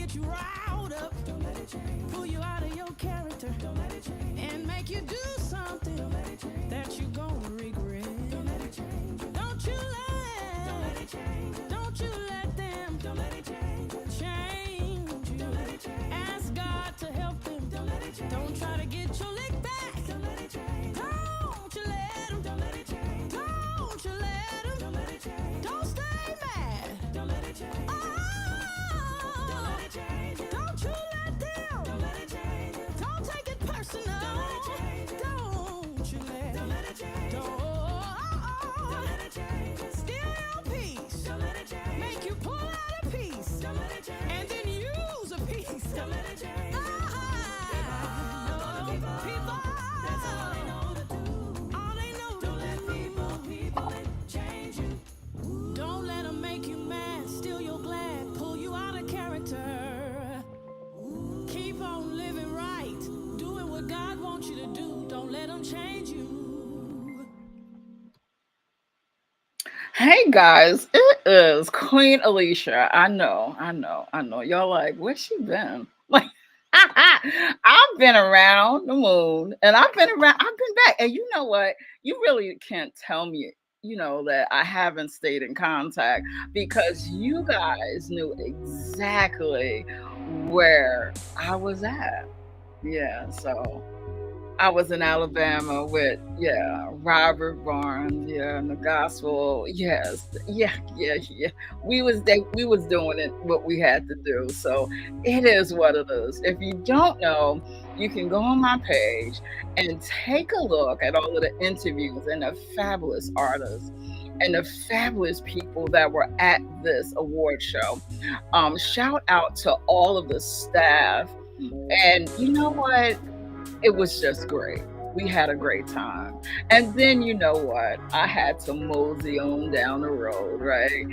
get you riled up. Don't let it change. Pull you out of your character. Don't let it change. And make you do something. Don't let it change. That you gonna regret. Don't let it change. Don't you let it change. Don't you let them. Don't let it change. Change you. Don't let it change. Ask God to help them. Don't let it change. Don't try to get your lick back. Don't let it change. Don't you let them. Don't let it change. Don't you let them. Don't let it change. Don't stay mad. Don't let it change. Oh, don't let it change. Don't you let them. Don't let it change. Don't take it personal. Don't let it change. Don't you let. Don't let it change. Don't let it change. Steal your peace. Don't let it change. Make you pull out a piece. Don't let it change. And then use a piece. Don't let it change. People. That's all they know to do. All they know. Don't let people change you. Don't let them make you mad, steal your glad, pull you out of character. Keep on living right, doing what God wants you to do. Don't let them change you. Hey guys, it is Queen Alicia. I know. Y'all like, where's she been? Like, I've been around the moon and I've been back. And you know what? You really can't tell me, that I haven't stayed in contact because you guys knew exactly where I was at. Yeah, so I was in Alabama with Robert Barnes, and the gospel. Yes, yeah. We was doing it what we had to do. So it is what it is. If you don't know, you can go on my page and take a look at all of the interviews and the fabulous artists and the fabulous people that were at this award show. Shout out to all of the staff. And you know what? It was just great. We had a great time. And then you know what? I had to mosey on down the road, right?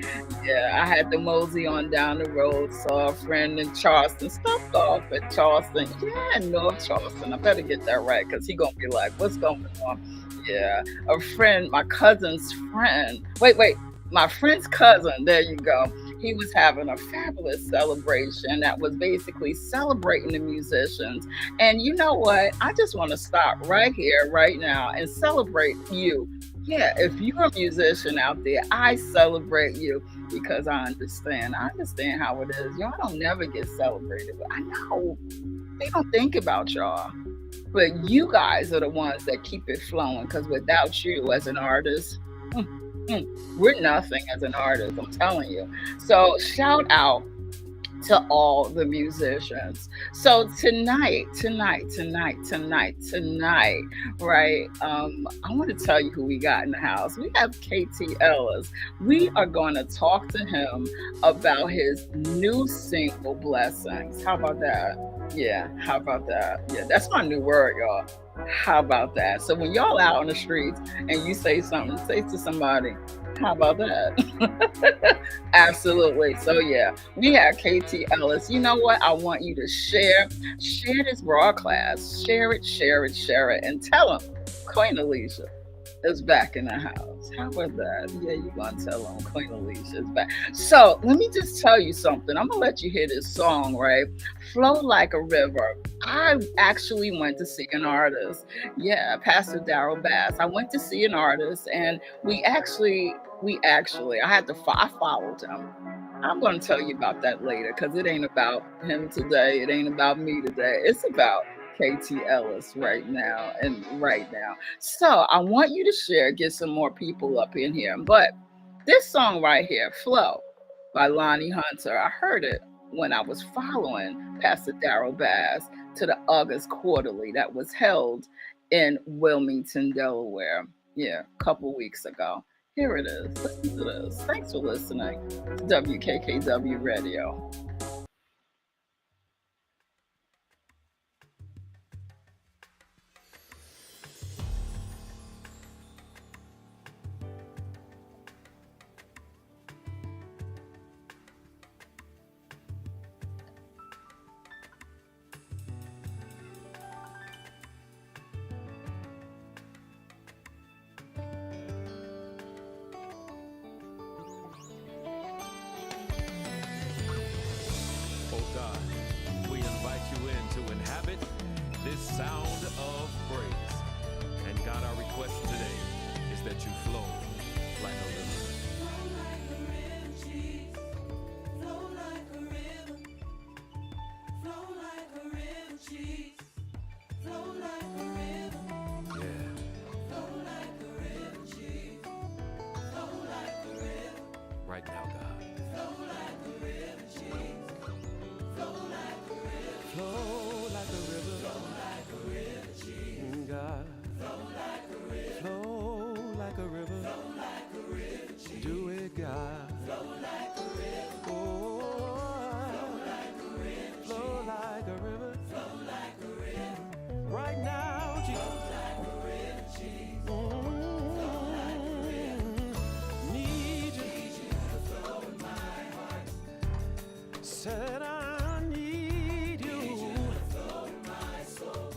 Yeah, I had to mosey on down the road. Saw a friend in Charleston, stopped off at Charleston. Yeah, North Charleston. I better get that right because he gonna be like, what's going on? Yeah. A friend, my cousin's friend. Wait. My friend's cousin, there you go. He was having a fabulous celebration that was basically celebrating the musicians. And you know what? I just want to stop right here, right now, and celebrate you. Yeah, if you're a musician out there, I celebrate you because I understand. I understand how it is. Y'all don't never get celebrated. But I know they don't think about y'all. But you guys are the ones that keep it flowing because without you as an artist, mm, we're nothing as an artist, I'm telling you. So shout out to all the musicians. So tonight, right? I want to tell you who we got in the house. We have KT Ellis. We are going to talk to him about his new single, Blessings. How about that? Yeah, how about that? Yeah, that's my new word, y'all. How about that? So when y'all out on the streets and you say something, say to somebody, how about that? Absolutely. So yeah, we have KT Ellis. You know what? I want you to share this broadcast, share it, and tell them Queen Alicia is back in the house. How about that? Yeah, you're gonna tell them Queen Alicia is back. So let me just tell you something. I'm gonna let you hear this song, right? Flow Like a River. I actually went to see an artist. Yeah, Pastor Daryl Bass. I went to see an artist, and I had to. I followed him. I'm going to tell you about that later because it ain't about him today. It ain't about me today. It's about KT Ellis right now and right now. So I want you to share, get some more people up in here. But this song right here, Flow by Lonnie Hunter, I heard it when I was following Pastor Daryl Bass to the August Quarterly that was held in Wilmington, Delaware. Yeah, a couple weeks ago. Here it is. Listen to this. Thanks for listening to WKKW Radio. sound of praise. And God, our request today is that you flow like a river. Flow like a river, Jesus. Flow like a river. Flow like a river, Jesus. Flow like a river. Yeah. Flow like a river, Jesus. Flow like a river. Right now, God. Flow like a river, Jesus. Flow like a river. Flow like a river. Flow like a river, Jesus. God. Flow like a river. Flow like a river. Flow like a river, Jesus. Do it, God. Flow like a river. Oh, Flow like a river. flow like a river. Flow like a river. Right now, Jesus. Flow like a river, Jesus. Need you. Need you to flow in my heart. Said I need you. Need you to flow in my soul.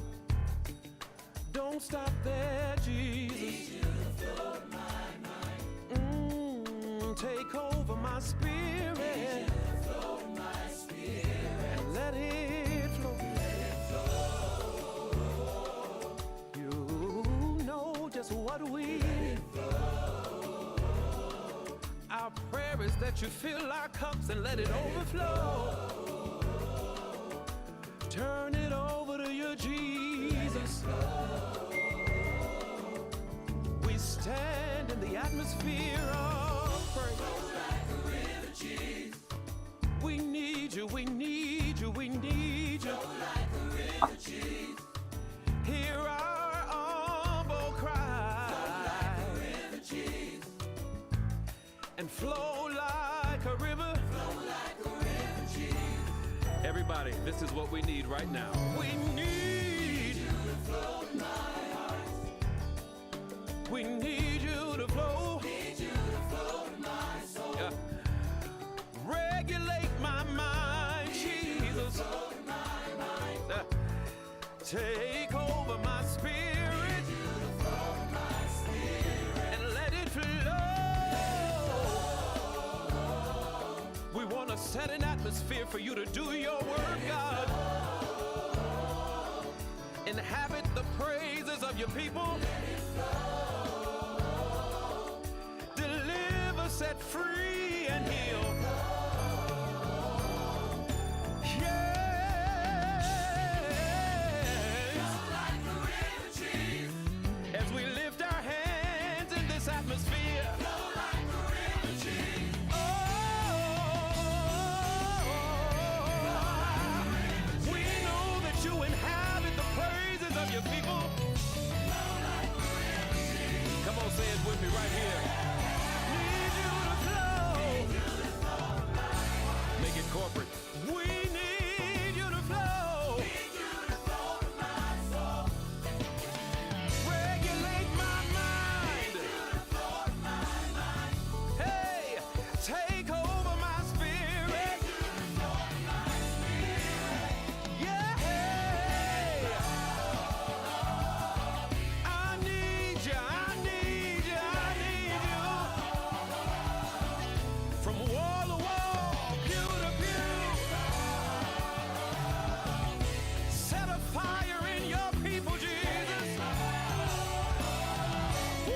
Don't stop there, Jesus. Need you to flow in my mind. Take over my spirit. Need you to flow in my spirit. And let it flow. You know just what we need. Our prayer is that you fill our cups and let it overflow. Turn it over to you, Jesus. We stand in the atmosphere of praise. Flow like a river, Jesus. We need you, we need you, we need you. Flow like a river, Jesus. Hear our humble cry. Flow like a river, Jesus. And flow like a river. Flow like a river, Jesus. Everybody, this is what we need right now. We need You to flow in my heart. We need you to flow. Need you to flow in my soul. Yeah. Regulate my mind, Jesus. Flow in my mind. Take over my spirit Need you to flow in my spirit. and let it flow. We want to set an atmosphere for you to do your work, God. Inhabit the praises of your people. Deliver, set free, and heal. Yes. Flow like a river, Jesus. As we lift our hands in this atmosphere. Flow like a river, Jesus. Oh, we know that you inhabit the praises of your people. Flow like a river, Jesus. Come on, say it with me right here. Need you to flow. Need you to flow in my heart. Make it corporate. We need you to flow. Need you to flow in my soul. Regulate my mind. Need you to flow in my mind. Hey, take over my spirit. Need you to flow in my spirit. Yeah. I need you. I need you. I need you. From wall to wall, pew to pew. Set a fire in your people, Jesus. Woo.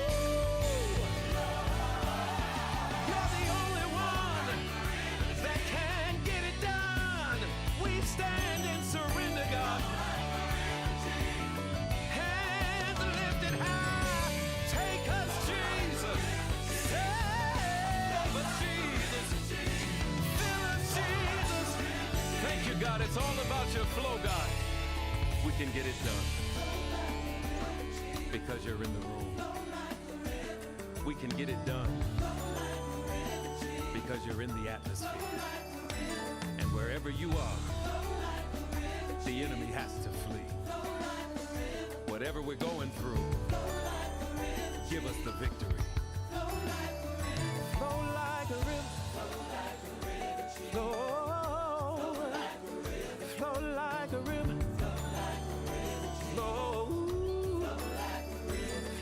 You're the only one that can get it done. We stand in surrender, God. Hands lifted high. Take us, Jesus. Save us, Jesus. Fill us, Jesus. Thank you, God. It's all about your flow, God. We can get it done because you're in the room. We can get it done because you're in the atmosphere. And wherever you are, the enemy has to flee. Whatever we're going through, give us the victory. Flow like a river. Flow. Flow like a river. Flow.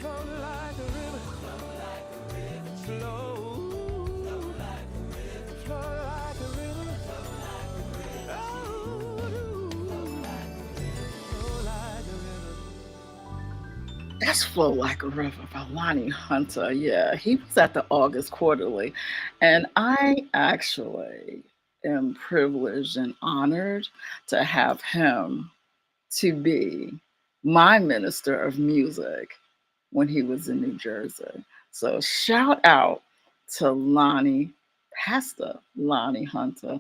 Flow like a river. Flow. Flow like a river. Oh, flow like a river. Let's Flow Like a River by Lonnie Hunter. Yeah, he was at the August Quarterly. And I actually am privileged and honored to have him to be my minister of music when he was in New Jersey. So shout out to Lonnie, Pastor Lonnie Hunter.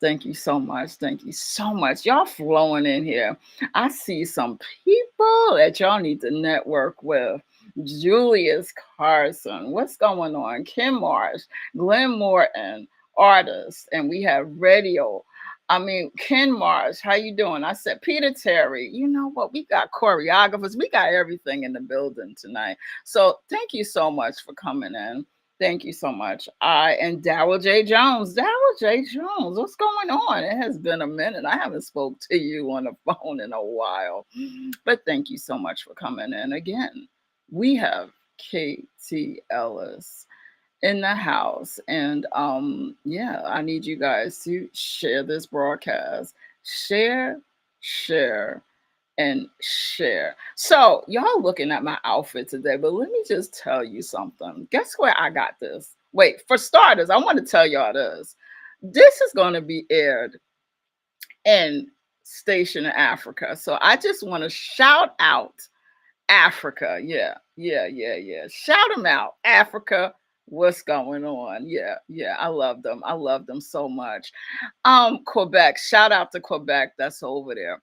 Thank you so much. Thank you so much. Y'all flowing in here. I see some people that y'all need to network with. Julius Carson. What's going on? Kim Marsh, Glenn Morton, artists, and we have radio. I mean, Ken Marsh, how you doing? I said, Peter Terry, you know what? We got choreographers. We got everything in the building tonight. So thank you so much for coming in. Thank you so much. And Darryl J. Jones. Darryl J. Jones, what's going on? It has been a minute. I haven't spoke to you on the phone in a while. But thank you so much for coming in again. We have KT Ellis in the house. And yeah, I need you guys to share this broadcast. Share, and share. So y'all looking at my outfit today, but let me just tell you something. Guess where I got this? Wait, for starters, I want to tell y'all this. This is going to be aired in Station in Africa. So I just want to shout out Africa. Yeah. Shout them out. Africa, what's going on? Yeah. I love them. I love them so much. Quebec, shout out to Quebec. That's over there.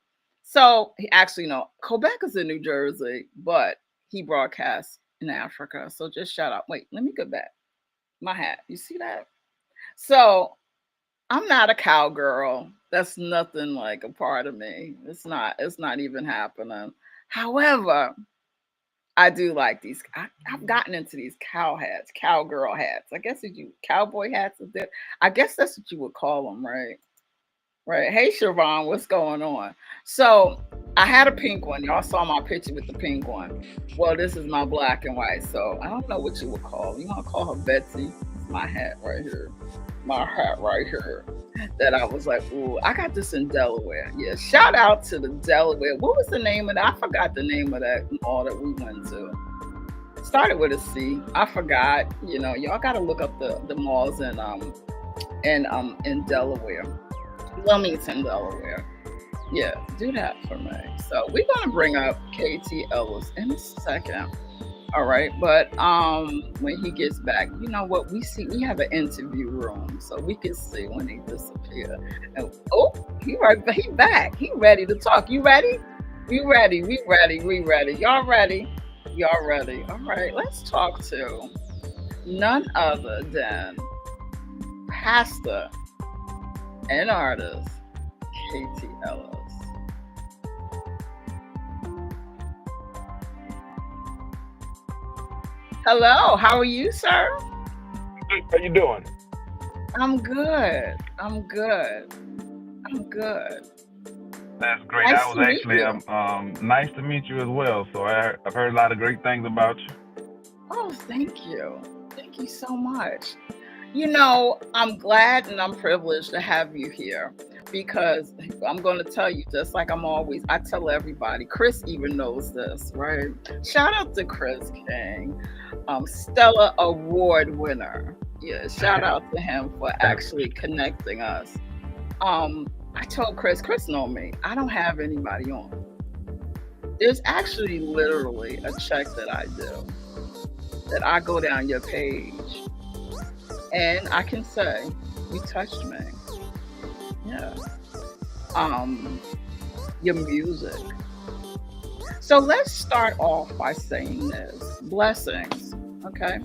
So actually, no, Quebec is in New Jersey, but he broadcasts in Africa. So just shout out. Wait, let me go back. My hat. You see that? So I'm not a cowgirl. That's nothing like a part of me. It's not even happening. However, I do like these. I've gotten into these cow hats, cowgirl hats. I guess cowboy hats. I guess that's what you would call them, right? Right. Hey, Siobhan, what's going on? So I had a pink one. Y'all saw my picture with the pink one. Well, this is my black and white. So I don't know what you would call her. You want to call her Betsy? It's my hat right here. My hat right here. That I was like, ooh, I got this in Delaware. Yeah. Shout out to the Delaware. What was the name of that? I forgot the name of that mall that we went to. Started with a C. I forgot. You know, y'all got to look up the malls in Delaware. Wilmington, Delaware. Yeah, do that for me. So we're gonna bring up KT Ellis in a second. All right, but when he gets back, you know what we see? We have an interview room, so we can see when he disappears. And he back. He ready to talk. You ready? We ready. Y'all ready? All right, let's talk to none other than Pastor and artist KT Ellis. Hello, how are you, sir? How you doing? I'm good. That's great. Nice I was to meet actually you. nice to meet you as well. So I've heard a lot of great things about you. Oh, thank you. Thank you so much. You know, I'm glad and I'm privileged to have you here because I'm going to tell you, just like I tell everybody, Chris even knows this, right? Shout out to Chris King, Stella Award winner. Yeah, shout out to him for actually connecting us. I told Chris know me. I don't have anybody on. There's actually literally a check that I do, that I go down your page. And I can say, you touched me. Yeah. Your music. So let's start off by saying this. Blessings, okay,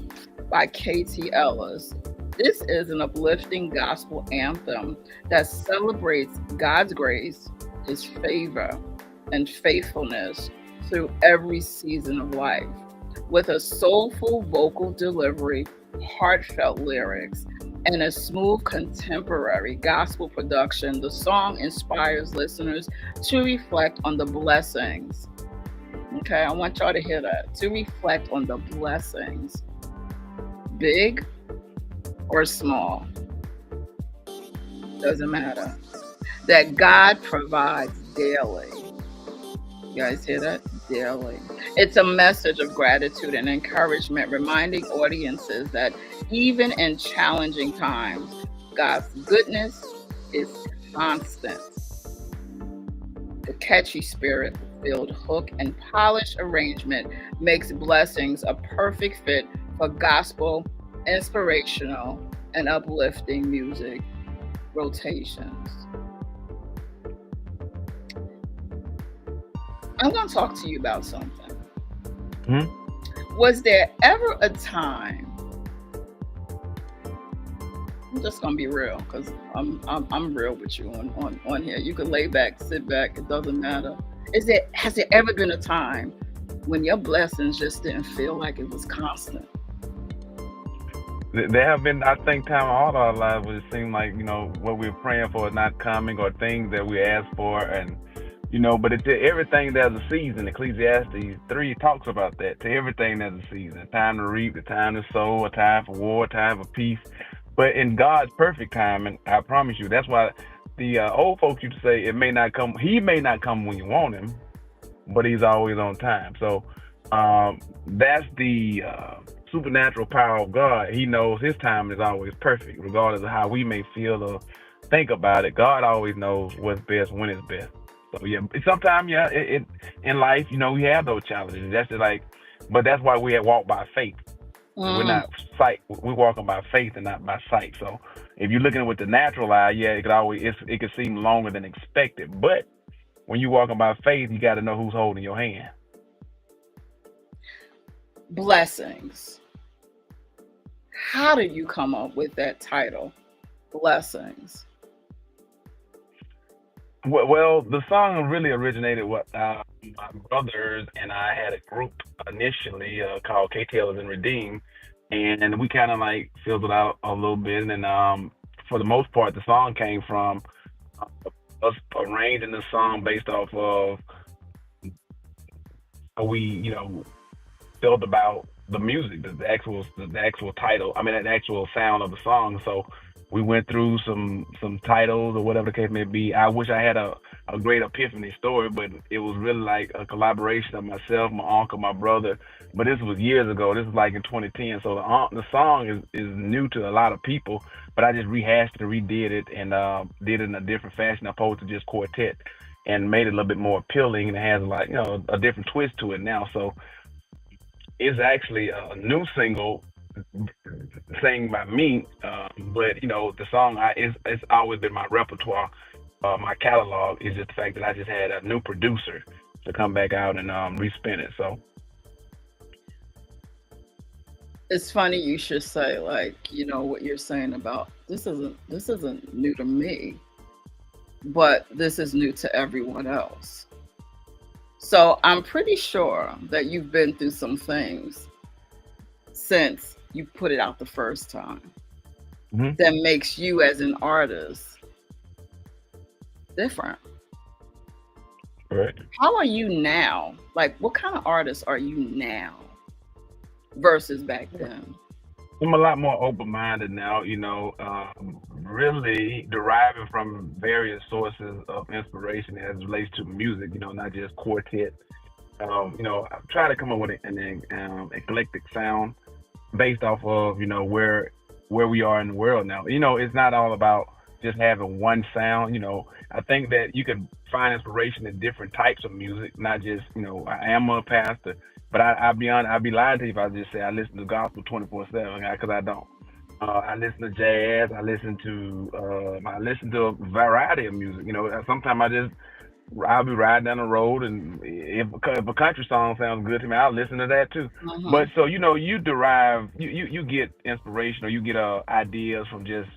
by KT Ellis. This is an uplifting gospel anthem that celebrates God's grace, his favor, and faithfulness through every season of life. With a soulful vocal delivery, heartfelt lyrics, and a smooth contemporary gospel production, the song inspires listeners to reflect on the blessings. Okay, I want y'all to hear that. To reflect on the blessings, big or small, doesn't matter, that God provides daily. You guys hear that? Daily. It's a message of gratitude and encouragement, reminding audiences that even in challenging times, God's goodness is constant. The catchy spirit filled hook and polished arrangement makes blessings a perfect fit for gospel, inspirational, and uplifting music rotations. I'm going to talk to you about something. Was there ever a time? I'm just gonna be real because I'm real with you on here. You can lay back, sit back. It doesn't matter. Has there ever been a time when your blessings just didn't feel like it was constant? There have been, I think, time in all our lives where it seemed like, what we were praying for is not coming, or things that we asked for, and but it's everything there's a season. Ecclesiastes 3 talks about that. To everything there's a season. A time to reap, a time to sow, a time for war, a time for peace. But in God's perfect time, and I promise you, that's why the old folks used to say, it may not come. He may not come when you want him, but he's always on time. So that's the supernatural power of God. He knows his time is always perfect, regardless of how we may feel or think about it. God always knows what's best when it's best. So yeah, sometimes it in life, we have those challenges. That's just like, but that's why we walk by faith. We're not sight. We're walking by faith and not by sight. So if you're looking with the natural eye, it could seem longer than expected. But when you're walking by faith, you got to know who's holding your hand. Blessings. How did you come up with that title, Blessings? Well, the song really originated with my brothers and I had a group initially called KTLers and Redeem, and we kind of like fizzled out a little bit. And for the most part, the song came from us arranging the song based off of how we, felt about the music, the actual title. I mean, the actual sound of the song. So we went through some titles or whatever the case may be. I wish I had a great epiphany story, but it was really like a collaboration of myself, my uncle, my brother. But this was years ago. This was like in 2010. So the song is new to a lot of people, but I just rehashed it and redid it and did it in a different fashion opposed to just quartet, and made it a little bit more appealing, and it has like a different twist to it now. So it's actually a new single sang by me, but the song it's always been my repertoire, my catalog. Is just the fact that I just had a new producer to come back out and respin it. So it's funny you should say, like, what you're saying about this isn't new to me, but this is new to everyone else. So I'm pretty sure that you've been through some things since you put it out the first time that makes you as an artist different. Right. How are you now? Like, what kind of artist are you now versus back then? I'm a lot more open-minded now, really deriving from various sources of inspiration as it relates to music, not just quartet. I try to come up with an eclectic sound based off of, where we are in the world now. It's not all about just having one sound. I think that you can find inspiration in different types of music, not just, I am a pastor, but I'd be lying to you if I just say I listen to gospel 24/7, because I don't. I listen to jazz. I listen to a variety of music. Sometimes I'll be riding down the road, and if a country song sounds good to me, I'll listen to that too. But so you derive, you get inspiration, or you get ideas from just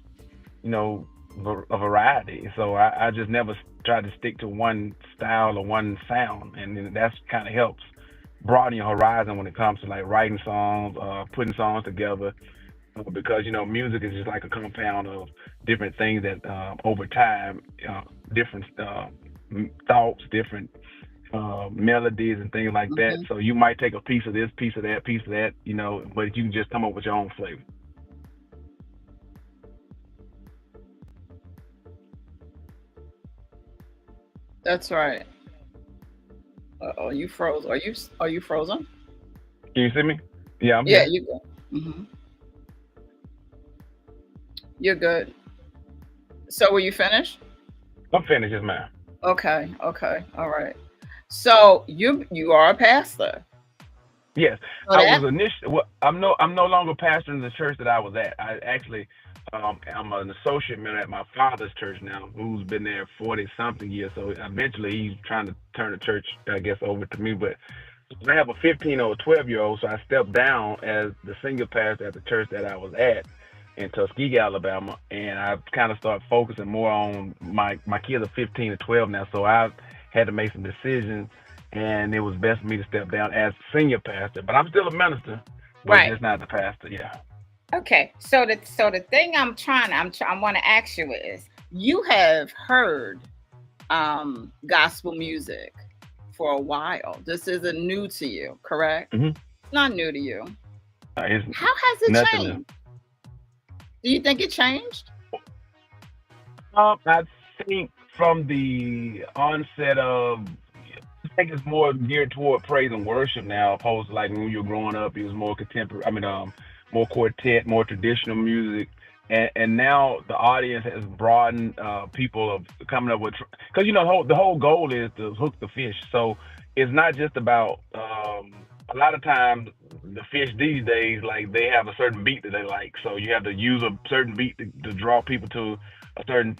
a variety. So I just never try to stick to one style or one sound, and then that's kind of helps broaden your horizon when it comes to like writing songs, putting songs together, because music is just like a compound of different things that over time, different thoughts, different melodies and things like that. So you might take a piece of this, piece of that, but you can just come up with your own flavor. That's right. You froze. Are you frozen? Can you see me? Yeah, I'm Yeah, here. you go. You're good. So were you finished? I'm finished, yes, ma'am. Okay, okay, all right. So you are a pastor. Yes, So I was that initially. Well, I'm no longer pastoring the church that I was at. I actually, I'm an associate member at my father's church now, who's been there 40 something years. So eventually, he's trying to turn the church, I guess, over to me. But I have a 15 or a 12-year-old, so I stepped down as the senior pastor at the church that I was at in Tuskegee, Alabama, and I kind of started focusing more on my kids are 15 and 12 now, so I had to make some decisions, and it was best for me to step down as senior pastor. But I'm still a minister, but right. just not the pastor. Yeah. Okay. So the thing I want to ask you is you have heard gospel music for a while. This isn't new to you, correct? Hmm. It's not new to you. It's How has it nothing new. changed? Do you think it changed? I think from the onset of, I think it's more geared toward praise and worship now, opposed to like when you were growing up, it was more contemporary. I mean, more quartet, more traditional music, and now the audience has broadened. People of coming up with, because the whole goal is to hook the fish. So it's not just about. A lot of times, the fish these days, like they have a certain beat that they like, so you have to use a certain beat to draw people to a certain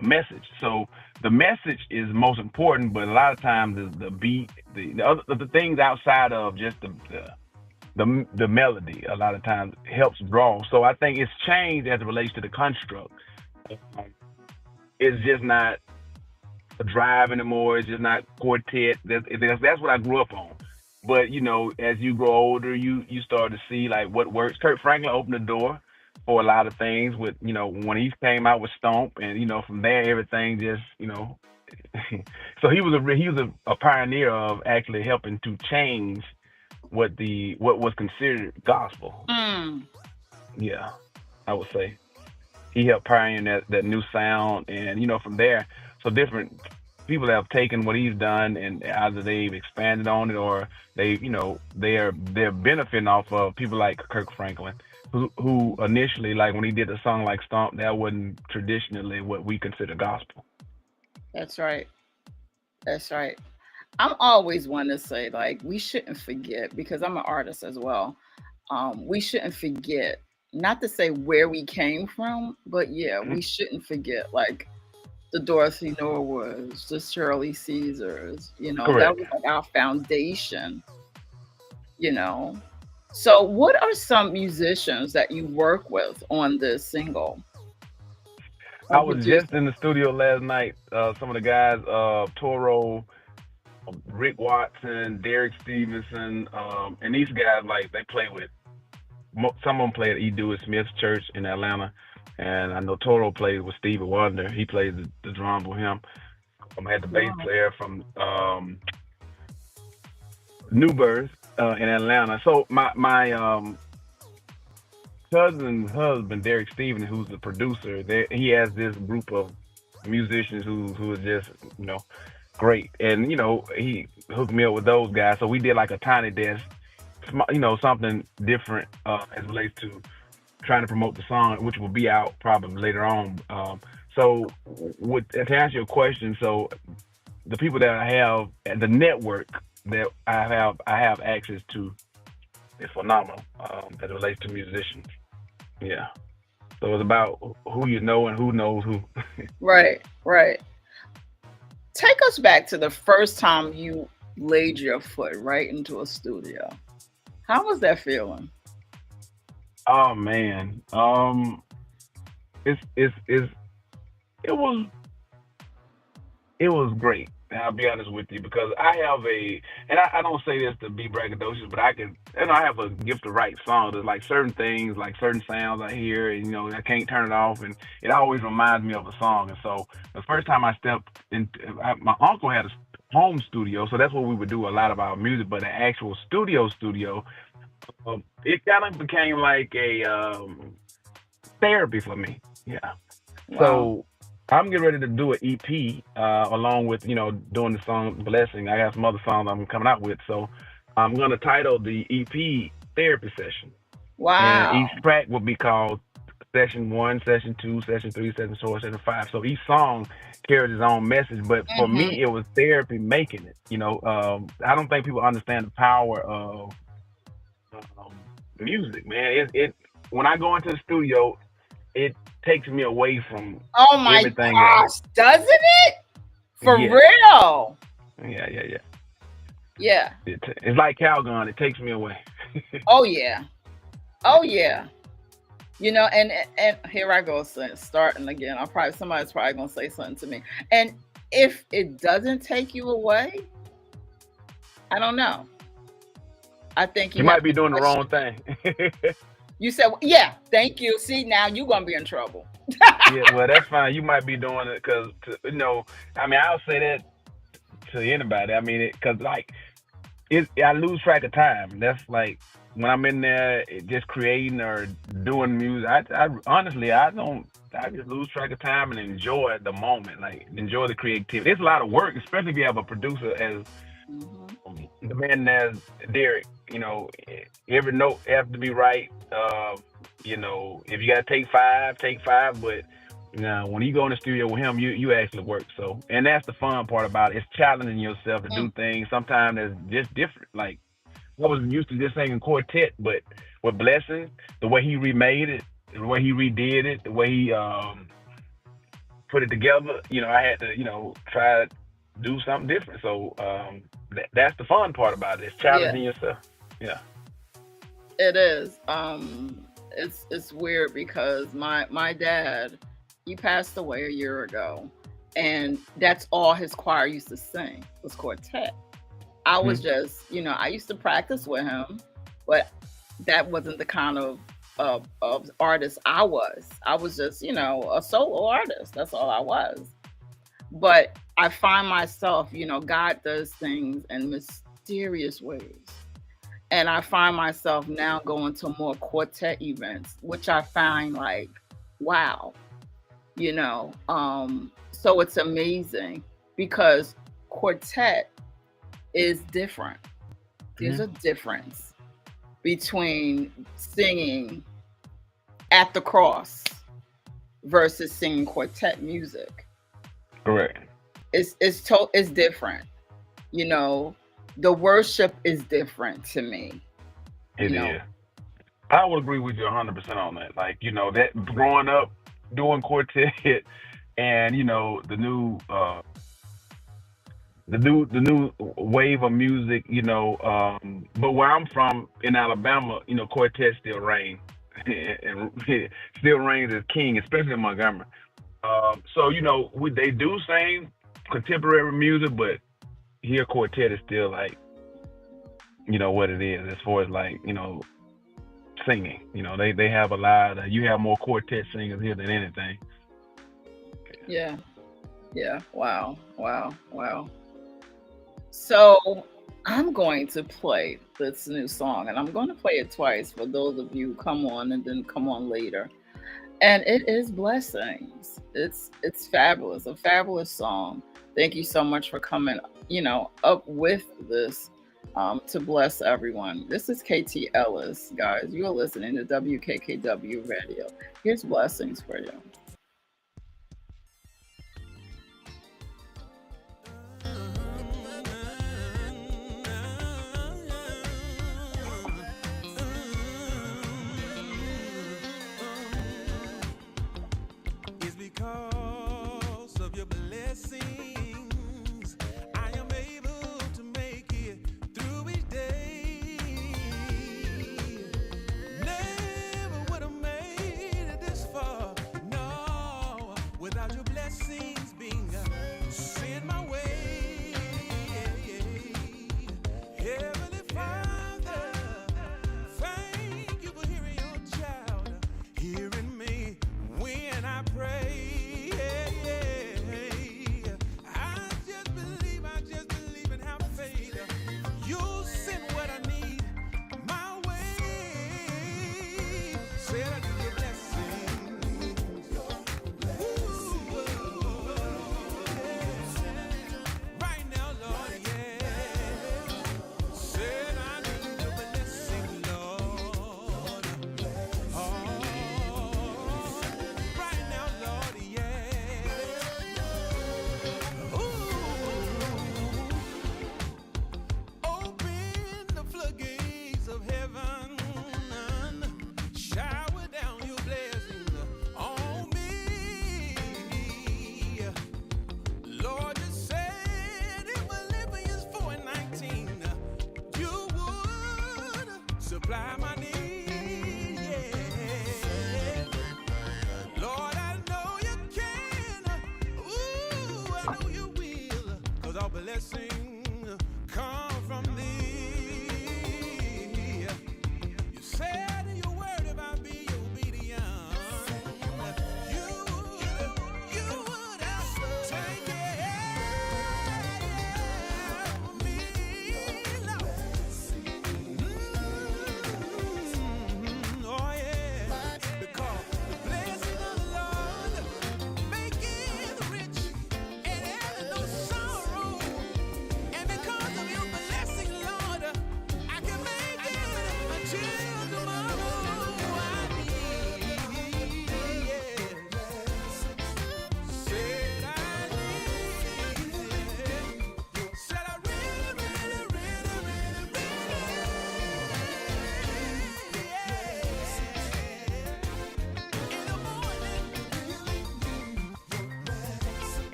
message. So the message is most important, but a lot of times the beat, the things outside of just the melody, a lot of times helps draw. So I think it's changed as it relates to the construct. Um, it's just not a drive anymore. It's just not quartet. That's what I grew up on. But as you grow older, you start to see like what works. Kurt Franklin opened the door for a lot of things with when he came out with Stomp, and from there everything just so he was a pioneer of actually helping to change what was considered gospel. Mm, Yeah, I would say he helped pioneer that new sound, and from there, so different people have taken what he's done, and either they've expanded on it, or they're benefiting off of people like Kirk Franklin, who initially, like when he did a song like Stomp, that wasn't traditionally what we consider gospel. that's right. That's right. I'm always one to say like we shouldn't forget because I'm an artist as well. We shouldn't forget, not to say where we came from, but yeah, Mhm. we shouldn't forget like the Dorothy Norwoods, the Shirley Caesars. That Correct. was like our foundation. You know. So, what are some musicians that you work with on this single I or was just producer? in the studio last night. Some of the guys, Toro, Rick Watson, Derek Stevenson, and these guys, like they play with. Some of them play at E. Dewey Smith's church in Atlanta, and I know Toro plays with Stevie Wonder. He plays the drums with him. I had the bass Wow. player from New Birth in Atlanta. So my cousin's husband, Derek Stevens, who's the producer, he has this group of musicians who is just great, and he hooked me up with those guys. So we did like a tiny desk, something different as it relates to trying to promote the song, which will be out probably later on. So, to answer your question, so the people that I have, the network that I have access to is phenomenal as it relates to musicians. Yeah. So it's about who you know and who knows who. Right, right. Take us back to the first time you laid your foot right into a studio. How was that feeling? Oh man, it's it was it was great. And I'll be honest with you because I have and I don't say this to be braggadocious, but I have a gift to write songs. There's like certain things, like certain sounds I hear, and I can't turn it off, and it always reminds me of a song. And so the first time I stepped in, my uncle had a home studio, so that's where we would do a lot of our music. But the actual studio, it kind of became like a therapy for me. Yeah. Wow. So I'm getting ready to do an EP along with doing the song "Blessing." I got some other songs I'm coming out with, so I'm gonna title the EP "Therapy Session," and each Wow. track will be called Session One, Session Two, Session Three, Session Four, Session Five. So each song carries its own message. But for Hmm. me, it was therapy making it. I don't think people understand the power of um, music, man. It when I go into the studio, it takes me away from Oh my everything else. gosh, doesn't it? For Yes, real. yeah. Yeah. It's like Calgon. It takes me away. Oh yeah. Oh yeah. And here I go starting again. Somebody's probably gonna say something to me. And if it doesn't take you away, I don't know. I think You you have might be to doing the question. wrong thing. You said, well, yeah, thank you. See, now you're gonna be in trouble. Yeah, well, that's fine. You might be doing it because, I mean, I'll say that to anybody. I mean, because like I lose track of time. That's like when I'm in there just creating or doing music. I honestly, I don't. I just lose track of time and enjoy the moment. Like enjoy the creativity. It's a lot of work, especially if you have a producer as Hmm. the man as Derek. Every note has to be right. If you got to take five, take five. But when you go in the studio with him, you actually work. So, and that's the fun part about it. It's challenging yourself to do things. Sometimes that's just different. Like I was used to just singing quartet, but with Blessing, the way he remade it, the way he redid it, the way he put it together, I had to, try to do something different. So that's the fun part about it. It's Yeah, challenging yourself. Yeah. it is. It's weird because my dad, he passed away a year ago, and that's all his choir used to sing was quartet. I was Mhm. just, I used to practice with him, but that wasn't the kind of artist I was. I was just, a solo artist. That's all I was. But I find myself, God does things in mysterious ways. And I find myself now going to more quartet events, which I find like, wow, so it's amazing because quartet is different. There's a Mhm. difference between singing at the cross versus singing quartet music. Correct. It's different. You know, the worship is different to me. You It know, is. I would agree with you 100% on that. Like, that growing up doing quartet and, the new wave of music, but where I'm from in Alabama, quartet still reign and still reigns as king, especially in Montgomery. So they do sing contemporary music, but here quartet is still like what it is as far as like singing. They have a lot. You have more quartet singers here than anything. yeah, yeah. Wow, wow, wow. So I'm going to play this new song, and I'm going to play it twice for those of you who come on and then come on later. And it is Blessings. It's fabulous, a fabulous song. Thank you so much for coming, up with this to bless everyone. This is KT Ellis, guys. You're listening to WKKW Radio. Here's Blessings for you. It's because of your blessings I am able to make it through each day. Never would have made it this far, no.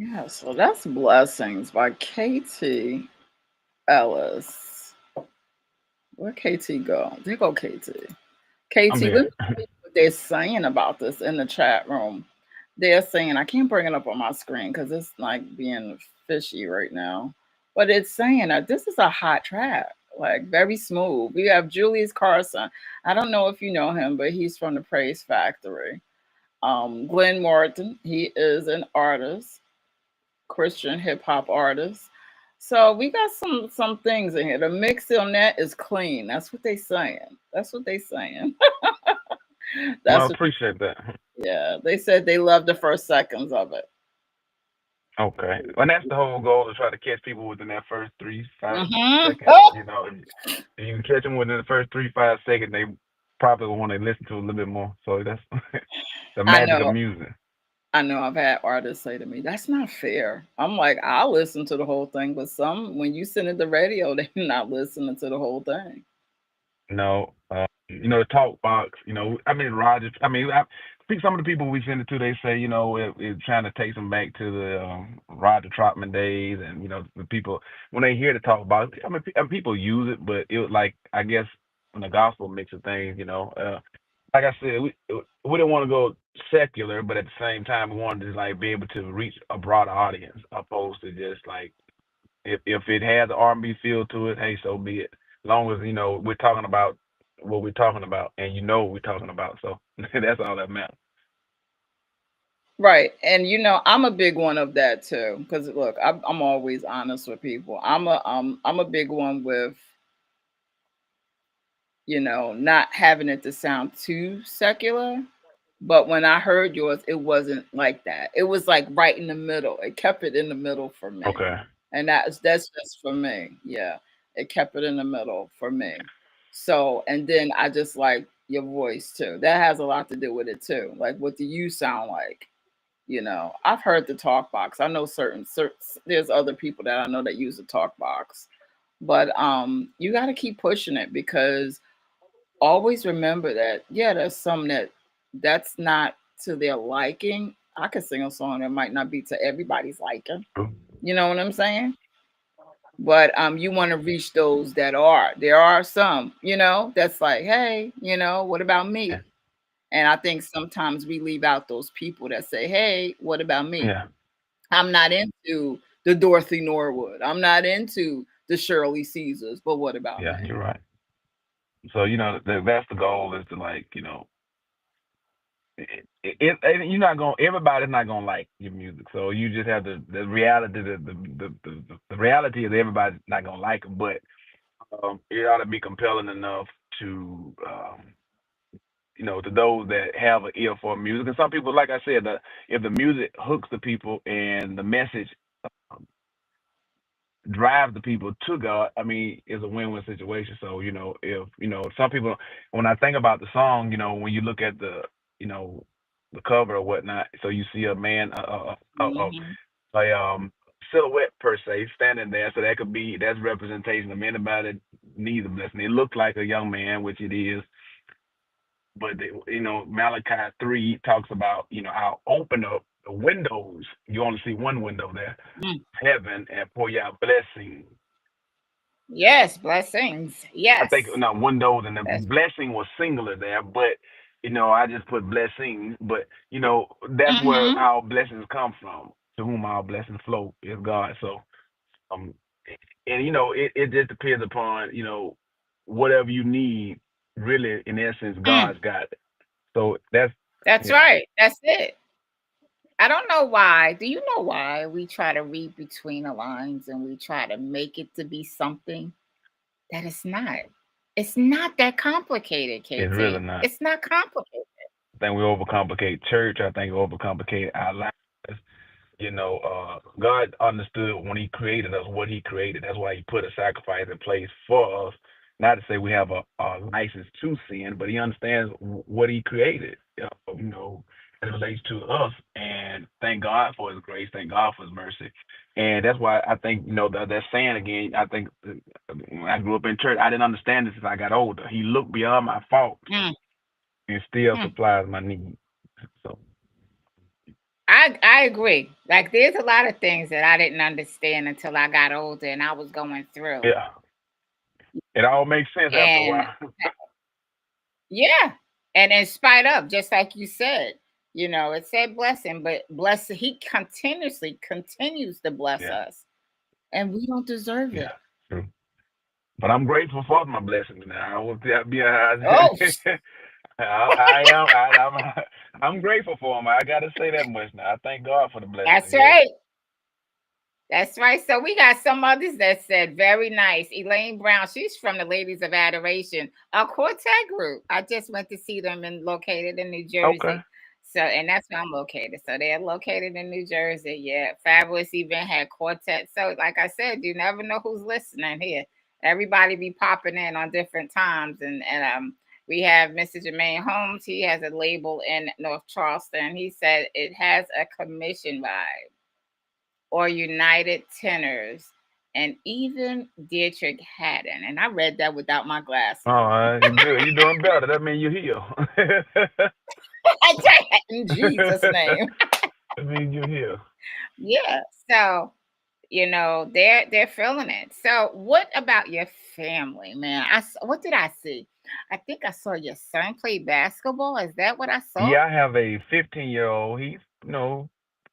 Yeah, so that's Blessings by KT Ellis. Where KT go? There go KT. I'm KT, let here. me tell you what they're saying about this in the chat room. They're saying, I can't bring it up on my screen because it's like being fishy right now. But it's saying that this is a hot track, like very smooth. We have Julius Carson. I don't know if you know him, but he's from the Praise Factory. Glenn Morton, he is an artist, Christian hip hop artist. So we got some things in here. The mix on that is clean. That's what they saying. That's what they saying. Well, I That's what appreciate that. yeah. They said they love the first seconds of it. Okay. And that's the whole goal to try to catch people within that first 3, 5 seconds. Oh, If you can catch them within the first 3, 5 seconds, they probably will want to listen to a little bit more. So that's the I magic of know. music. I know I've had artists say to me, that's not fair. I'm like, I'll listen to the whole thing, but some when you send it the radio, they're not listening to the whole thing. The talk box. I mean, Roger. I mean, I think some of the people we send it to, they say, it's trying to take them back to the Roger Trotman days, and the people when they hear the talk box. I mean, people use it, but it was like I guess when the gospel mix of things, like I said, we didn't want to go secular, but at the same time, we wanted to like be able to reach a broader audience, opposed to just like if it has an R&B feel to it, hey, so be it. As long as we're talking about what we're talking about, and what we're talking about, so that's all that matters. Right. And I'm a big one of that too. Because look, I'm always honest with people. I'm a big one with not having it to sound too secular. But when I heard yours, it wasn't like that. It was like right in the middle. It kept it in the middle for me. Okay. And that's just for me. Yeah. It kept it in the middle for me. So, and then I just like your voice too. That has a lot to do with it too. Like, what do you sound like? I've heard the talk box. I know certain there's other people that I know that use the talk box. But you got to keep pushing it because always remember that yeah, there's some that's not to their liking. I could sing a song that might not be to everybody's liking. True. You know what I'm saying? But you want to reach those that are. There are some, that's like, hey, what about Yeah. me? And I think sometimes we leave out those people that say, hey, what about me? Yeah. I'm not into the Dorothy Norwood. I'm not into the Shirley Caesars, but what about Yeah. me? You're right. So that's the goal is to like you're not going everybody's not gonna like your music, so you just have the reality the reality is everybody's not gonna like it, but it ought to be compelling enough to to those that have an ear for music. And some people, like I said, if the music hooks the people and the message um, drives the people to God, I mean, it's a win-win situation. So if some people, when I think about the song, when you look at you know the cover or whatnot, so you see a man, Hmm. a silhouette per se standing there, so that's representation of anybody that needs a blessing. It looks like a young man, which it is, but Malachi 3 talks about I'll open up the windows. You only see one window there, Mm. heaven, and pour you out blessing. Yes, blessings. I think Yes. not windows, and the That's blessing was singular there, but I just put blessings, but that's where hmm our blessings come from. To whom our blessings flow is God. So um, and it just depends upon whatever you need. Really, in essence, mm. God's got it. So that's That's yeah. right. That's it. I don't know why. Do you know why we try to read between the lines and we try to make it to be something that it's not? It's not that complicated, It's really KT. not. It's not complicated. I think we overcomplicate church. I think we overcomplicate our lives. God understood when He created us what He created. That's why He put a sacrifice in place for us. Not to say we have a license to sin, but He understands what He created. As it relates to us. And thank God for His grace. Thank God for His mercy. And that's why I think that saying again. I think when I grew up in church, I didn't understand this as I got older. He looked beyond my faults Mm, and still mm. supplies my needs. So I agree. Like there's a lot of things that I didn't understand until I got older and I was going through. Yeah, it all makes sense after a And while. yeah. And in spite of, just like you said, it said blessing, but bless he continuously continues to bless Yeah, us. And we don't deserve yeah, it. true. But I'm grateful for my blessings now. I will be. Oh, I am. I'm grateful for them. I got to say that much now. I thank God for the that's blessings. Yes. right. That's right. So we got some others that said very nice. Elaine Brown, she's from the Ladies of Adoration, a quartet group. I just went to see them and located in New Okay. Jersey. So, and that's where I'm located. So they're located in New Jersey. Yeah, fabulous event had quartet. So, like I said, you never know who's listening here. Everybody be popping in on different times, and we have Mr. Jermaine Holmes. He has a label in North Charleston. He said it has a commission vibe or United Tenors, and even Dietrich Haddon. And I read that without my All glasses on. right. You good. You doing better. That means you heal. I tell you, in Jesus' name. That means you heal. Yeah. So, they're feeling it. So, what about your family, man? What did I see? I think I saw your son play basketball. Is that what I saw? Yeah, I have a 15-year-old. He's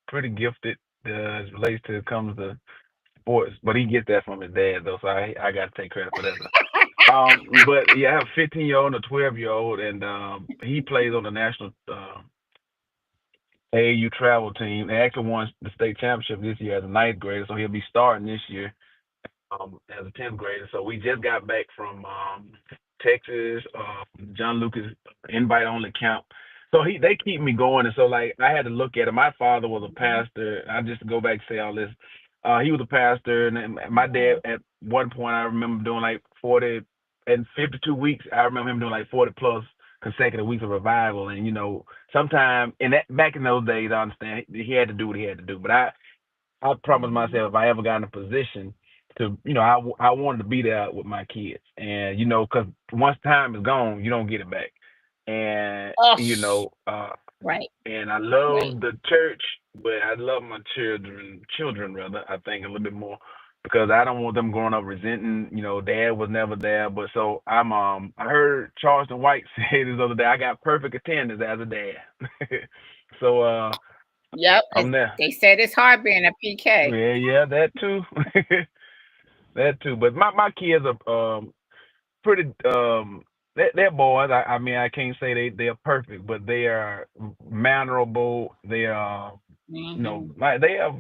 pretty gifted as relates to comes to sports, but he gets that from his dad though. So I got to take credit for that. But yeah, I have a 15-year-old and a 12-year-old, and he plays on the national AAU travel team. They actually won the state championship this year as a ninth grader, so he'll be starting this year as a 10th grader. So we just got back from Texas, John Lucas invite only camp. So they keep me going, and so like I had to look at it. My father was a pastor. I just go back and say all this. He was a pastor, and then my dad at one point I remember doing like 40 and 52 weeks. I remember him doing like 40 plus consecutive weeks of revival, and sometime in that back in those days, I understand he had to do what he had to do. But I promised myself if I ever got in a position to, I wanted to be there with my kids, and because once time is gone, you don't get it back, and Oh, right, and I right. love the church, but I love my children rather, I think a little bit more because I don't want them growing up resenting, dad was never there. But so I heard Charleston White say this other day, I got perfect attendance as a dad. So Yep. I'm there. They said it's hard being a PK. Yeah, yeah, that too. That too. But my kids are pretty they're boys. I mean I can't say they're perfect, but they are mannerable. They are Hmm. like they have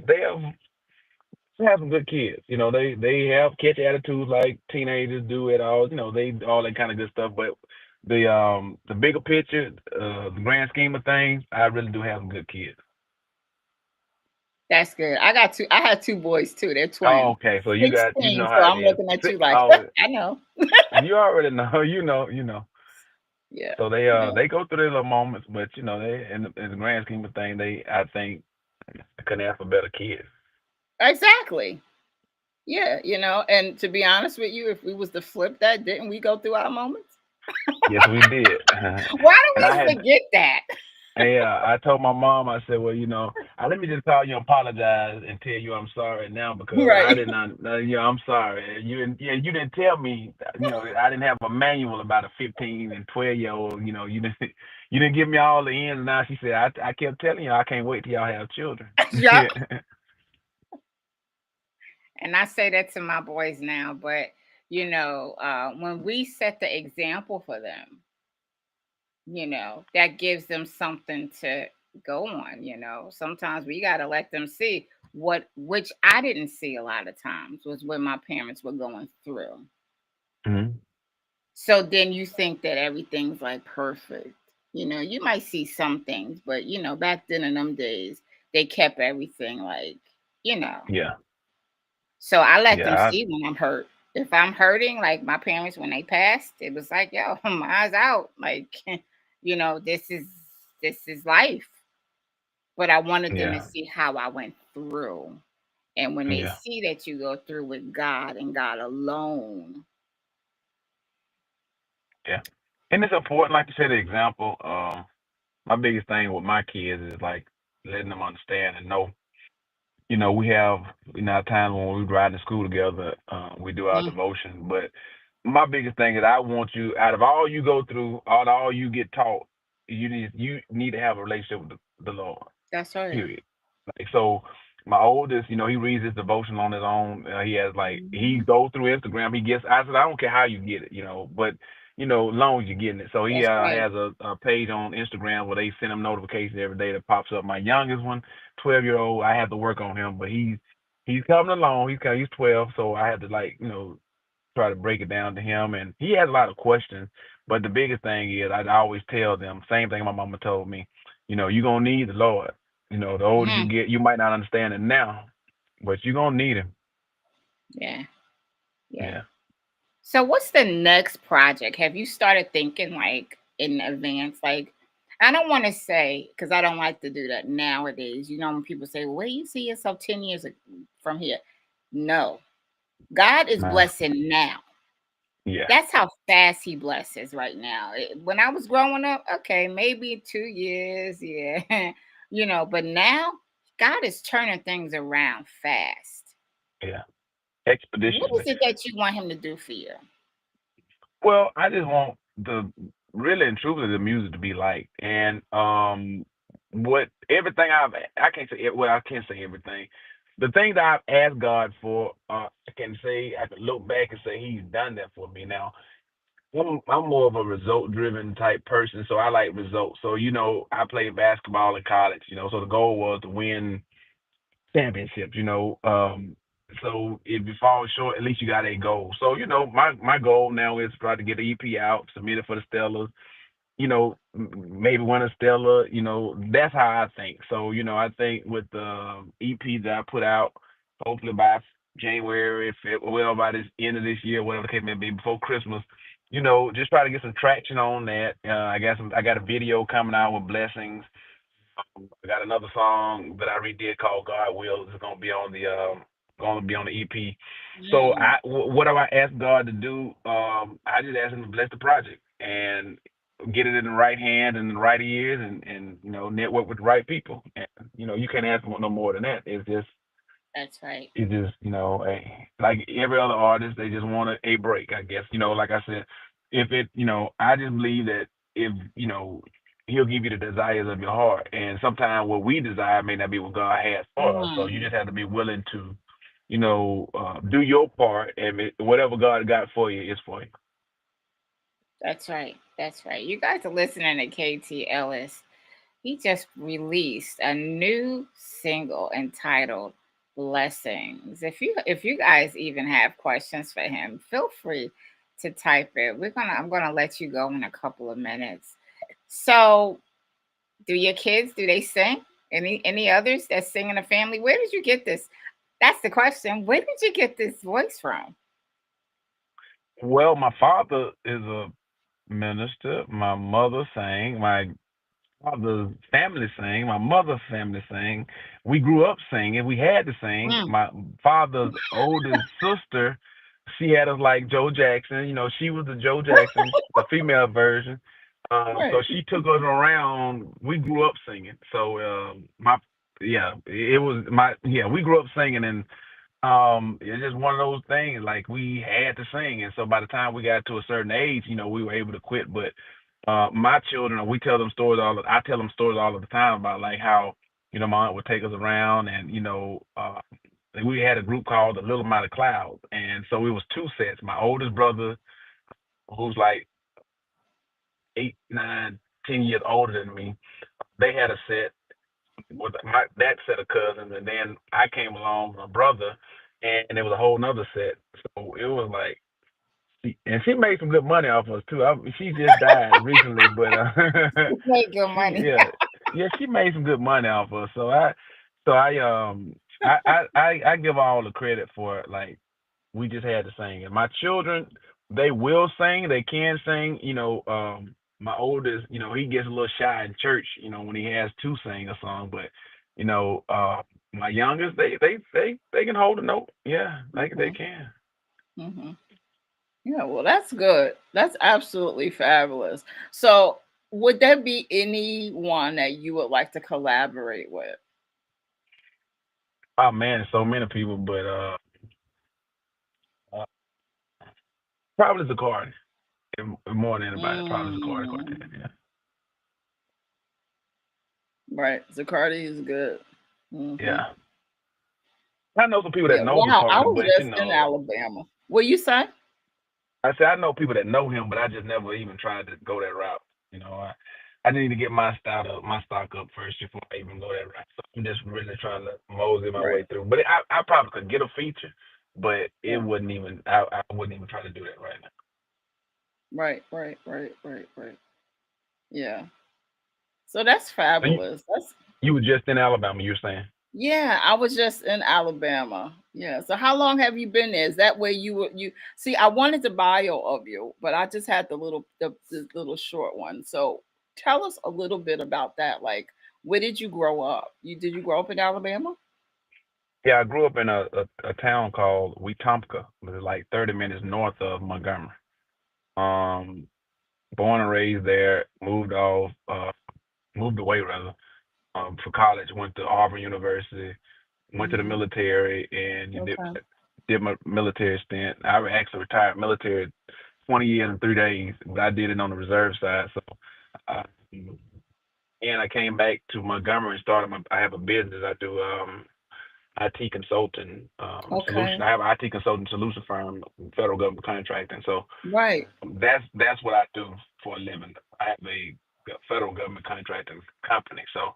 some good kids. They have catch attitudes like teenagers do at all. They all that kind of good stuff. But the bigger picture, the grand scheme of things, I really do have some good kids. That's good. I got two. I had two boys too. They're Oh, twins. okay. So you 16. know So how it I'm is. looking at you like, Oh, I know. you already know. You know. Yeah. So Yeah. they go through their little moments, but they in the grand scheme of things, they I think couldn't ask for better kids. Exactly. Yeah. And to be honest with you, if we was to flip that, didn't we go through our moments? Yes, we did. Why And I do we had forget that? yeah, I told my mom, I said, well, let me just call you and apologize and tell you I'm sorry now because I Right. did not, I'm sorry. You didn't tell me, I didn't have a manual about a 15 and 12-year-old. You didn't, you didn't give me all the ins and outs. She said, I kept telling you, I can't wait till y'all have children. Yep. And I say that to my boys now, but when we set the example for them, that gives them something to go on. Sometimes we got to let them see which I didn't see a lot of times was what my parents were going through. Mhm. So then you think that everything's like perfect. You might see some things, but back then in them days, they kept everything like, you know. Yeah, So I let them yeah, see when I'm hurt. If I'm hurting, like my parents when they passed, it was like, yo, my eyes out. Like, this is life. But I wanted them to yeah, see how I went through. And when they yeah, see that you go through with God and God alone. yeah. And it's important, like you said, the example. My biggest thing with my kids is like letting them understand and know. We have our times when we ride to school together. We do our Mm, devotion, but my biggest thing is I want you out of all you go through, out of all you get taught, you need to have a relationship with the Lord. that's right. Period. Like so, my oldest, he reads his devotion on his own. He has he Mhm. goes through Instagram. He gets. I said I don't care how you get it, but as long as you're getting it. So he That's right. has a page on Instagram where they send him notifications every day that pops up. My youngest one, 12-year-old, I have to work on him, but he's coming along. He's 12, so I have to try to break it down to him, and he has a lot of questions. But the biggest thing is I always tell them same thing my mama told me. You're gonna need the Lord. The older you Mhm. get, you might not understand it now, but you're gonna need him. Yeah. Yeah. Yeah. So what's the next project? Have you started thinking like in advance? Like, I don't want to say because I don't like to do that nowadays. When people say, "Where you see yourself 10 years from here?" No, God is Nah. blessing now. Yeah. That's how fast He blesses right now. When I was growing up, okay, maybe 2 years, yeah, But now God is turning things around fast. Yeah. What is Expeditiously. it that you want Him to do for you? Well, I just want the really and truly the music to be like, and what everything I can't say well I can't say everything. The things that I've asked God for, I can look back and say He's done that for me. Now I'm more of a result driven type person, so I like results. So I played basketball in college. So the goal was to win championships. So if you fall short, at least you got a goal. So my goal now is to try to get the EP out, submit it for the Stellars. Maybe win a Stella. That's how I think. So I think with the EP that I put out, hopefully by January, February, well, by this end of this year, whatever the case may be, before Christmas. Just try to get some traction on that. I got a video coming out with blessings. I got another song that I redid called God Will. It's gonna be on the EP. So Mm, what do I ask God to do? I just ask Him to bless the project and get it in the right hand and the right ears, and network with the right people. And you can't ask for no more than that. that's right. It's just like every other artist, they just want a break. I guess like I said, if it I just believe that if He'll give you the desires of your heart, and sometimes what we desire may not be what God has for us. So you Mm, just have to be willing to do your part, and whatever God got for you is for you. that's right. That's right. You guys are listening to KT Ellis. He just released a new single entitled Blessings. If you guys even have questions for him, feel free to type it. I'm gonna let you go in a couple of minutes. So, do they sing? Any others that sing in the family? Where did you get this? That's the question. Where did you get this voice from? Well, my father is a minister. My mother sang. My father's family sang. My mother's family sang. We grew up singing. We had to sing. Mm, My father's oldest sister, she had us like Joe Jackson. She was the Joe Jackson, the female version. So right. she took us around. We grew up singing. So my yeah, it was my yeah. We grew up singing, and it's just one of those things. Like we had to sing, and so by the time we got to a certain age, we were able to quit. But my children, we tell them stories I tell them stories all of the time about like how my aunt would take us around, and we had a group called the Little Mighty Clouds, and so it was two sets. My oldest brother, who's like 8, 9, 10 years older than me, they had a set with that set of cousins, and then I came along, with my brother, and it was a whole nother set. So it was like, and she made some good money off us too. She just died recently, but Make good she money. yeah, she made some good money off us. So I give her all the credit for it. Like we just had to sing. And my children, they will sing. They can sing. My oldest, he gets a little shy in church. When he has to sing a song, but you know, uh, my youngest, they can hold a note. Yeah, like they Hmm. can. Hmm. Yeah, well, that's good. That's absolutely fabulous. So, would there be anyone that you would like to collaborate with? Oh man, so many people, but uh probably Zacardi. More than anybody, probably Zacardi Mm, Quartet. Yeah, right. Zacardi is good. Hmm. yeah. I know some people that Yeah. know Wow. I Zacardi, was but just in Alabama. What you say? I say I know people that know him, but I just never even tried to go that route. You know, I need to get my stock up first before I even go that route. So I'm just really trying to mosey my Right. way through. But I probably could get a feature, but it Yeah. wouldn't even I wouldn't even try to do that right now. Right. Right. Right. Right. Right. Yeah. So that's So fabulous. That's you were just in Alabama, you're saying? Yeah, I was just in Alabama. Yeah. So how long have you been there? Is that where you see? I wanted the bio of you, but I just had the little short one. So tell us a little bit about that. Like, where did you grow up? You grow up in Alabama? Yeah, I grew up in a town called Wetumpka, which is like 30 minutes north of Montgomery. Um, Born and raised there, moved away rather, for college. Went to Auburn University, went to the Hmm. military, and you Okay. did my military stint. I actually retired military 20 years and 3 days, but I did it on the reserve side. So, uh, and I came back to Montgomery and started I have a business. I do IT consulting solution. Okay. I have an IT consulting solution firm, federal government contracting. So Right. that's what I do for a living. I have a federal government contracting company. So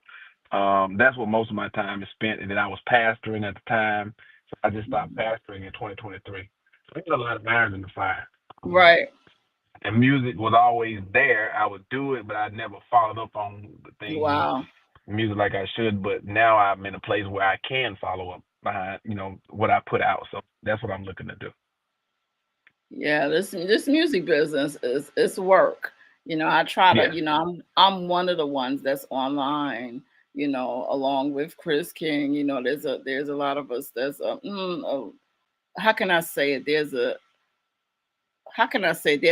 that's what most of my time is spent. And then I was pastoring at the time, so I just stopped Mhm. pastoring in 2023. So there's a lot of irons in the fire. Um, Right. and music was always there. I would do it, but I never followed up on the things Wow. music like I should. But now I'm in a place where I can follow up behind, what I put out. So that's what I'm looking to do. Yeah, this music business is it's work. I try to, Yeah. I'm one of the ones that's online, along with Chris King. There's a lot of us. How can I say it? There's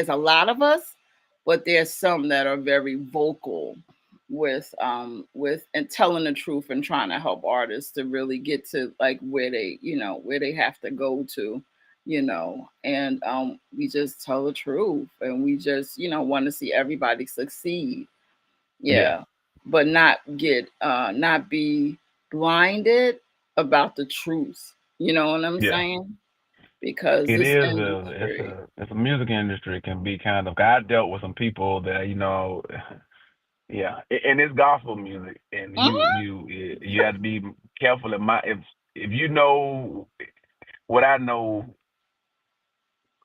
a lot of us, but there's some that are very vocal with and telling the truth and trying to help artists to really get to like where they have to go to, and we just tell the truth and we just want to see everybody succeed. Yeah. Yeah, but not be blinded about the truth. You know what I'm Yeah. saying? Because It this is industry. it's a music industry can be kind of. I dealt with some people that yeah, and it's gospel music, and Mhm. you have to be careful. If you know what I know,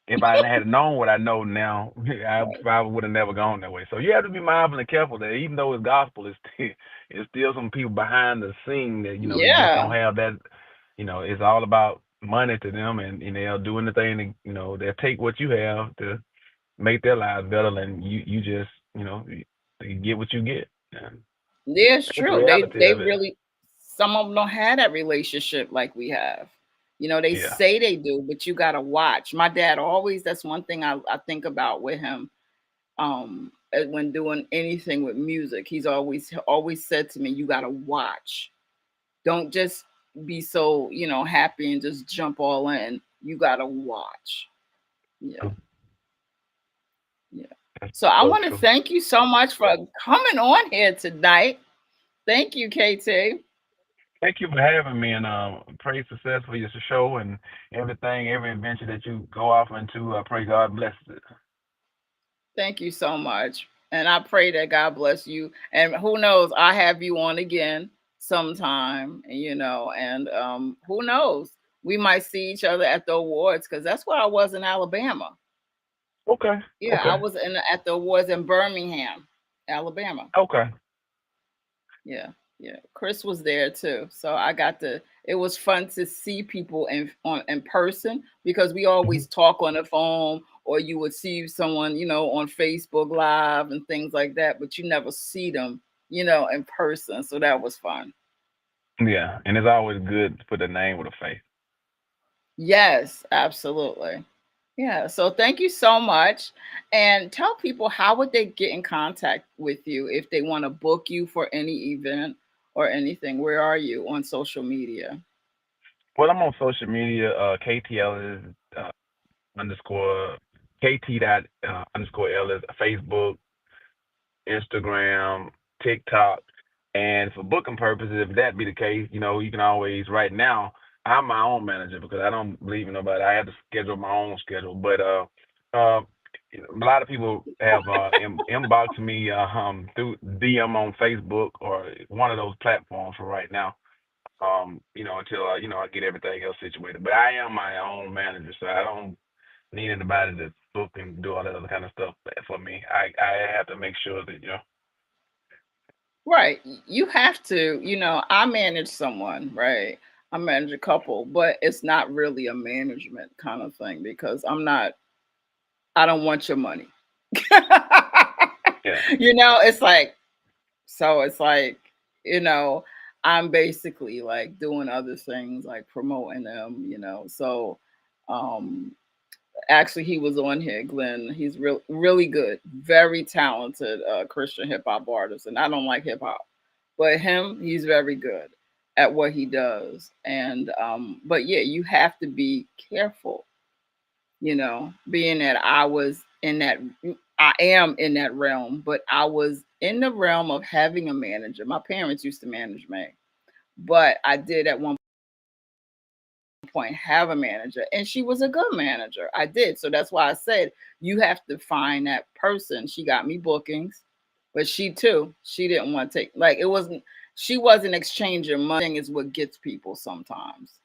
if I had known what I know now, I Right. probably would have never gone that way. So you have to be mindful and careful that even though it's gospel, it's still some people behind the scene that they just Yeah, don't have that. It's all about money to them, and they'll do anything. They'll take what you have to make their lives better, and you just you get what you get. And it's that's the true. They reality they of it. really some of them don't have that relationship like we have. They Yeah. say they do, but you gotta watch. My dad always, that's one thing I think about with him. When doing anything with music, he's always said to me, you gotta watch. Don't just be so, happy and just jump all in. You gotta watch. Yeah, True. yeah. That's So I so want to true. thank you so much for coming on here tonight. Thank you, KT. Thank you for having me, and pray success for your show and everything, every adventure that you go off into. I pray God blesses it. Thank you so much. And I pray that God bless you. And who knows, I have you on again sometime, and who knows, we might see each other at the awards because that's where I was in Alabama. Okay. Yeah, I Okay. was at the awards in Birmingham, Alabama. Okay. Yeah, yeah. Chris was there too. So I got to it was fun to see people in person because we Mhm. always talk on the phone or you would see someone, on Facebook Live and things like that, but you never see them, in person. So that was fun. Yeah, and it's always good to put a name with a face. Yes, absolutely. Yeah. So thank you so much. And tell people how would they get in contact with you if they want to book you for any event or anything. Where are you on social media? Well, I'm on social media. KTL is underscore KT dot underscore L is Facebook, Instagram, TikTok. And for booking purposes, if that be the case, you can always right now. I'm my own manager because I don't believe in nobody. I have to schedule my own schedule. But a lot of people have inboxed me through DM on Facebook or one of those platforms for right now. Until I get everything else situated. But I am my own manager, so I don't need anybody to book and do all that other kind of stuff for me. I have to make sure that Right. You have to, I manage someone, right? I manage a couple, but it's not really a management kind of thing because I don't want your money. yeah. It's like, so it's like, you know, I'm basically like doing other things like promoting them. So um actually he was on here, Glenn. He's really good, very talented Christian hip hop artist. And I don't like hip hop, but he's very good at what he does. And but yeah, you have to be careful, being that I am in that realm, but I was in the realm of having a manager. My parents used to manage me, but I did at one point have a manager, and she was a good manager. I did. So that's why I said you have to find that person. She got me bookings, but she didn't want to take, like, she wasn't exchanging money. Is what gets people sometimes.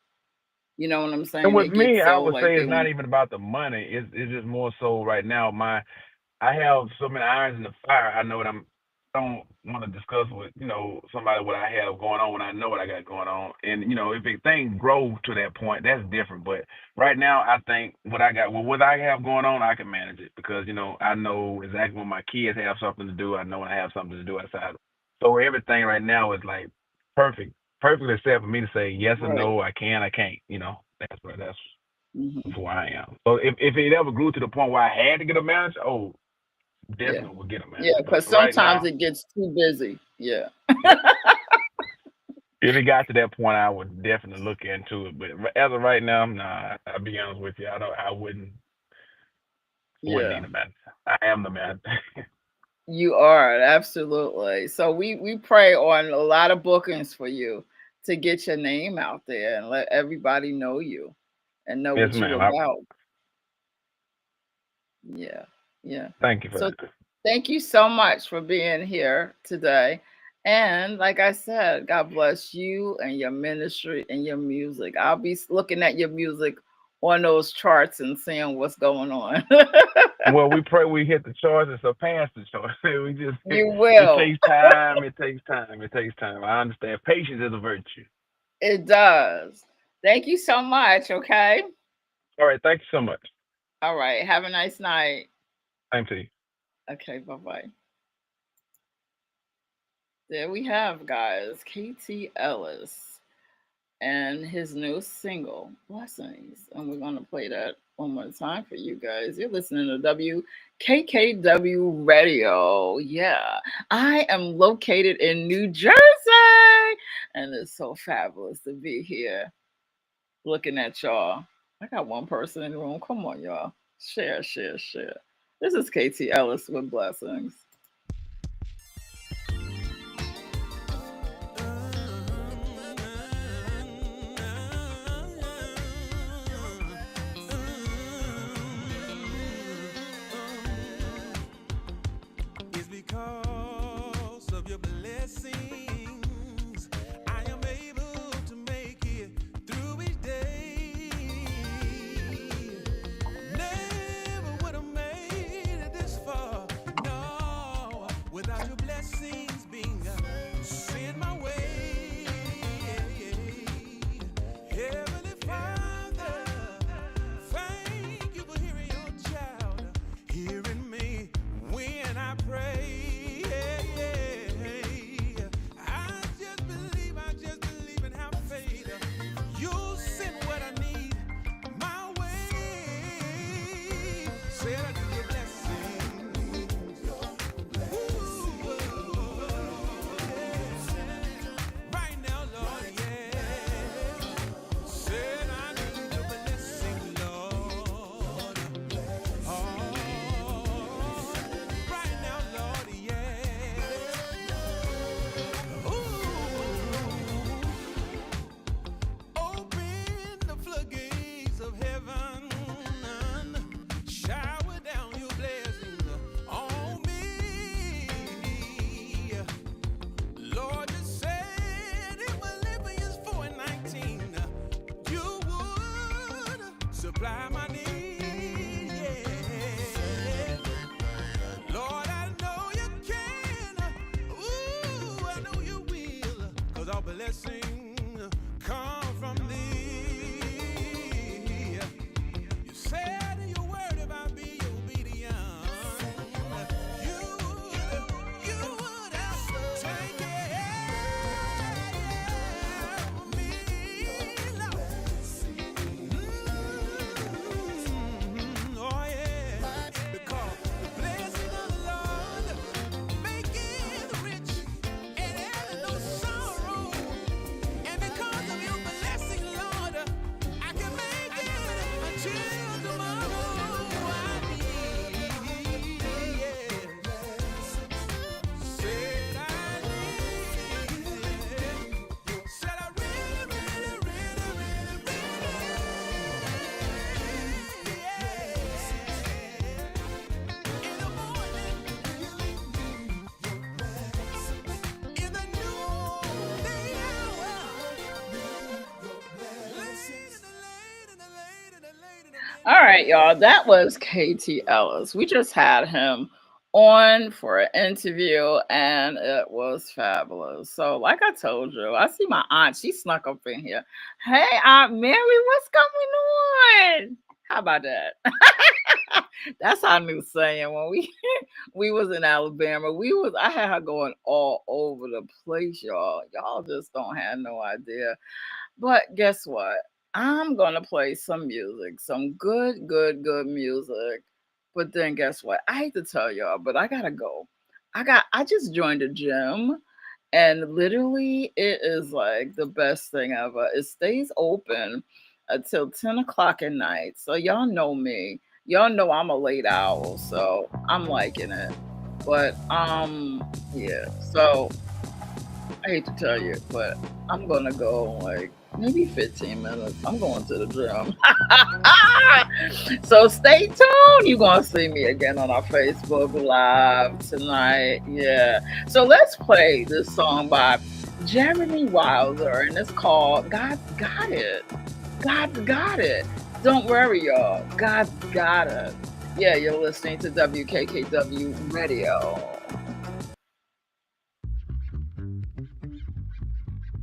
You know what I'm And saying? They with get me, I so would like say they it's not want. even about the money. It's just more so right now. I have so many irons in the fire. I know what I don't want to discuss with somebody what I have going on when I know what I got going on. And if a thing grows to that point, that's different. But right now, I think what I have going on, I can manage it because I know exactly when my kids have something to do. I know when I have something to do outside. So everything right now is like perfect, perfectly set for me to say yes or Right. no. I can, I can't. That's Hmm. who I am. So if it ever grew to the point where I had to get a manager, oh, Yeah. definitely would get a Yeah. manager. But Because for right sometimes now, it gets too busy. Yeah. yeah, if it got to that point, I would definitely look into it. But as of right now, nah. I'll be honest with you. I wouldn't Yeah. need a manager. I am the man. You are absolutely. So we pray on a lot of bookings for you to get your name out there and let everybody know you and know Yes, what you ma'am. about. Yeah. Yeah. Thank you for So that. thank you so much for being here today. And like I said, God bless you and your ministry and your music. I'll be looking at your music on those charts and seeing what's going on. Well, we pray we hit the charts and surpass the charts. We just You it will. takes time. It takes time. It takes time. I understand. Patience is a virtue. It does. Thank you so much. Okay. All right. Thank you so much. All right. Have a nice night. Same to you. Okay. Bye bye. There we have, guys, KT Ellis and his new single, Blessings. And we're going to play that one more time for you guys. You're listening to WKKW Radio. Yeah. I am located in New Jersey. And it's so fabulous to be here looking at y'all. I got one person in the room. Come on, y'all. Share, share, share. This is KT Ellis with Blessings. It's because of your blessings I am able to make it through each day. Never would have made it this far, no. supply my needs. Yeah. Lord, I know you can. Ooh, I know you will. 'Cause our blessing come from thee. You said in your word if I be obedient, you would have taken me, Lord. Oh yeah, because the blessing of the Lord maketh rich and addeth no sorrow. And because of your blessing, Lord, I can make it until tomorrow. I need, said I need, said I really, really, really, really, in the morning, in the noonday hour, All right, y'all. That was KT Ellis. We just had him on for an interview and it was fabulous. So, like I told you, I see my aunt. She snuck up in here. Hey, Aunt Mary, what's going on? How about that? That's our new saying when we was in Alabama. I had her going all over the place, y'all. Y'all just don't have no idea. But guess what? I'm gonna play some music, some good, good, good music. But then guess what? I hate to tell y'all, but I gotta go. I just joined a gym and literally it is like the best thing ever. It stays open until 10 o'clock at night. So y'all know me. Y'all know I'm a late owl, so I'm liking it. But yeah. So I hate to tell you, but I'm gonna go like maybe 15 minutes. I'm going to the gym. So stay tuned. You're gonna see me again on our Facebook Live tonight. Yeah. So let's play this song by Jeremy Wilder, and it's called God's Got It. God's got it. Don't worry, y'all. God's got it. Yeah, you're listening to WKKW Radio.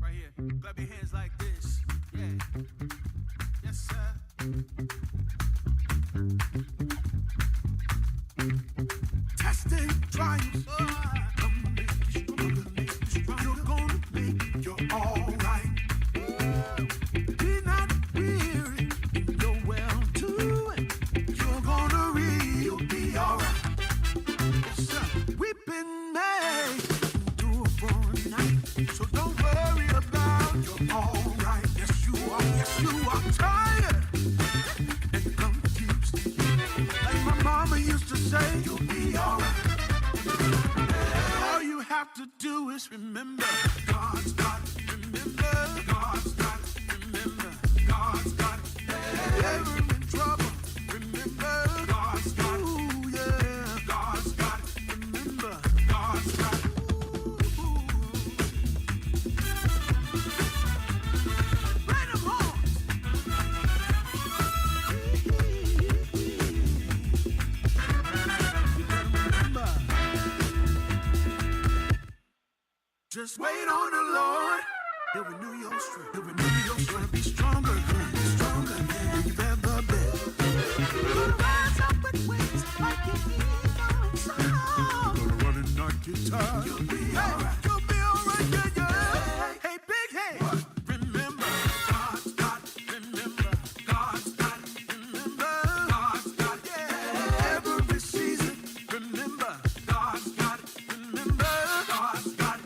right here. Clap your hands like this. Yeah. Yes, sir. Testing, trying, you're gonna make you're all right. Be not weary in your well doing. You're gonna read, you'll be all right. Yes, sir. We've been made to endure for a night, so don't worry about you're all right. Yes, you are. Yes, you are tired and confused. Like my mama used to say, you'll be all right. All you have to do is remember God's got it. Remember God's got it. Remember God's got it. Ever in trouble, remember God's got it. Ooh, yeah. God's got it. Remember God's got it. Let him on. Remember. Just wait on the Lord. He'll renew your strength. He'll renew your strength. Be stronger than you've ever been. Rise up with wings like an eagle. Gonna run and not get tired. You'll be alright. You'll be alright. Yeah, yeah. Hey, big head. Remember, God's got it. Remember, God's got it. Remember, God's got it. Yeah. Every season. Remember, God's got it. Remember, God's got it.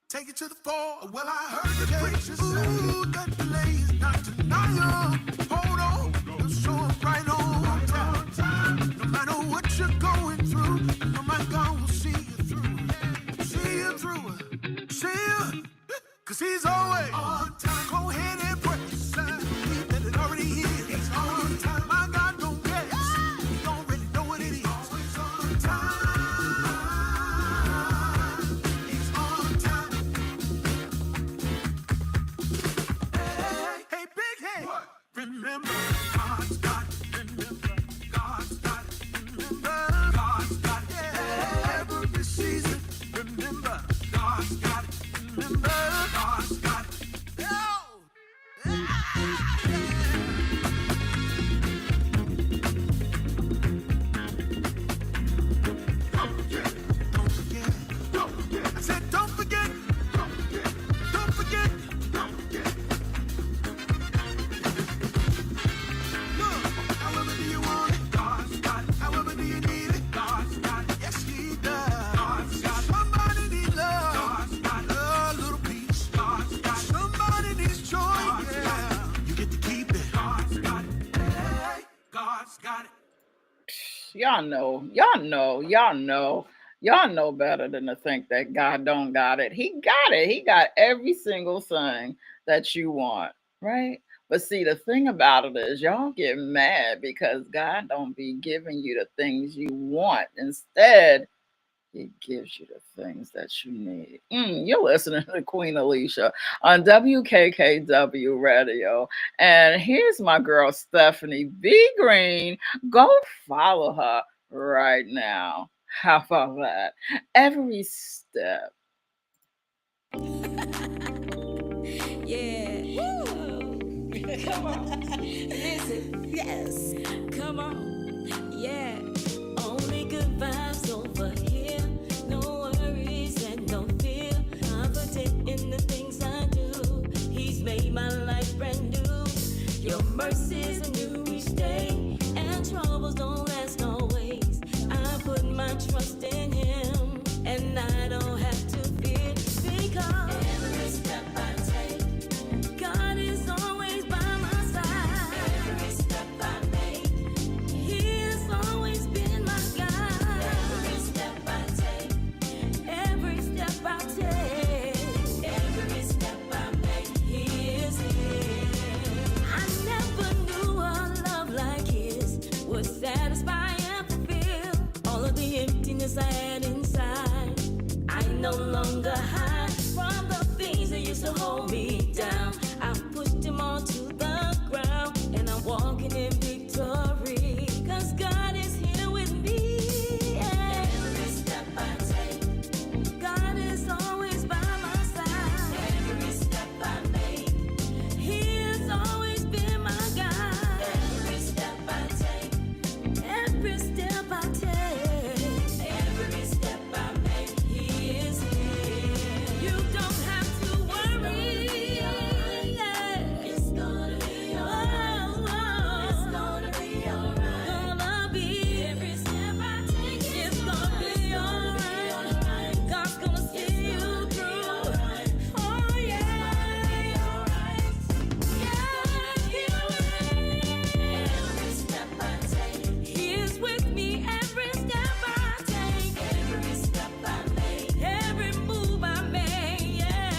Take it to the floor. Well, I heard the preacher say, ooh, that delay is not denial. Hold on, you'll show up right on time. No matter what you're going through, no my God will see you through. See you through. See you. 'Cause he's always on time. Go ahead and pray. Believe that it already is. He's on time. My God don't guess. He don't really know what it is. Always on time. He's on time. Hey, big head. Remember, Y'all know better than to think that God don't got it. He got it. He got every single thing that you want, right? But see, the thing about it is y'all get mad because God don't be giving you the things you want. Instead, it gives you the things that you need. You're listening to Queen Alicia on WKKW Radio. And here's my girl, Stephanie B. Green. Go follow her right now. How about that? Every step. Yeah. Woo. Come on. Listen. Yes. Come on. Yeah. Only good vibes over here. No worries and no fear. Confident in the things I do. He's made my life brand new. Your mercies are new each day. And troubles don't last always. I put my trust in him. And I don't have to fear. Because every step I take, God is always by my side. Every step I make, he has always been my guide. Every step I take, every step I take, every step I make, he is here. I never knew a love like his would satisfy and fulfill all of the emptiness I had inside. I no longer hide from the things that used to hold me down. I've pushed them all to the ground, and I'm walking in victory. Cause God is here with me. Yeah. Every step I take, God is always by my side. Every step I make, he has always been my guide. Every step I take, every step I take, every step I make, he is here. You don't have to worry. Yeah. It's gonna be alright. It's gonna be alright. Gonna be every step I take. It's gonna be alright. God's gonna see you through. Oh yeah. Yeah. Every step I take, he is with me. Every step I take, every step I make, every move I make. Yeah.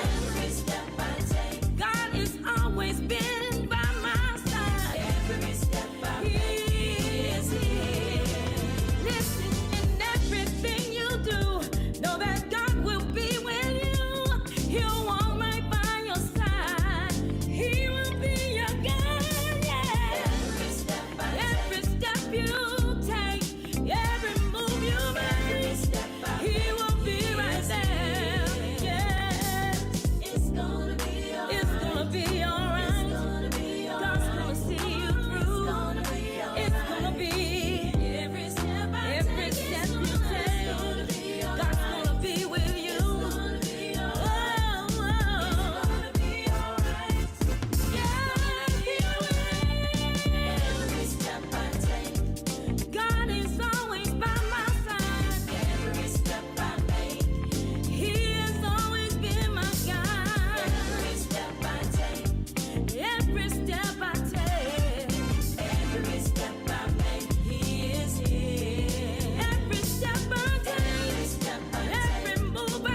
Every step I take, God has always been by my side. Every step I make, he is here. Listen, in everything you do, know that God will be with you. He'll walk right by your side. He will be your guide. Yeah. Every step you take, every move you make, he will be right there. Yeah. It's gonna be alright. It's gonna be alright. God's gonna see you through. It's gonna be every step you take. God's gonna be with you. Oh, it's gonna be alright. Yeah, he will. Every step I take, God is always by my side. Every step I make, he has always been my guide. Every step I take, every step I take, every step I make, he is here. Every step I take, every move I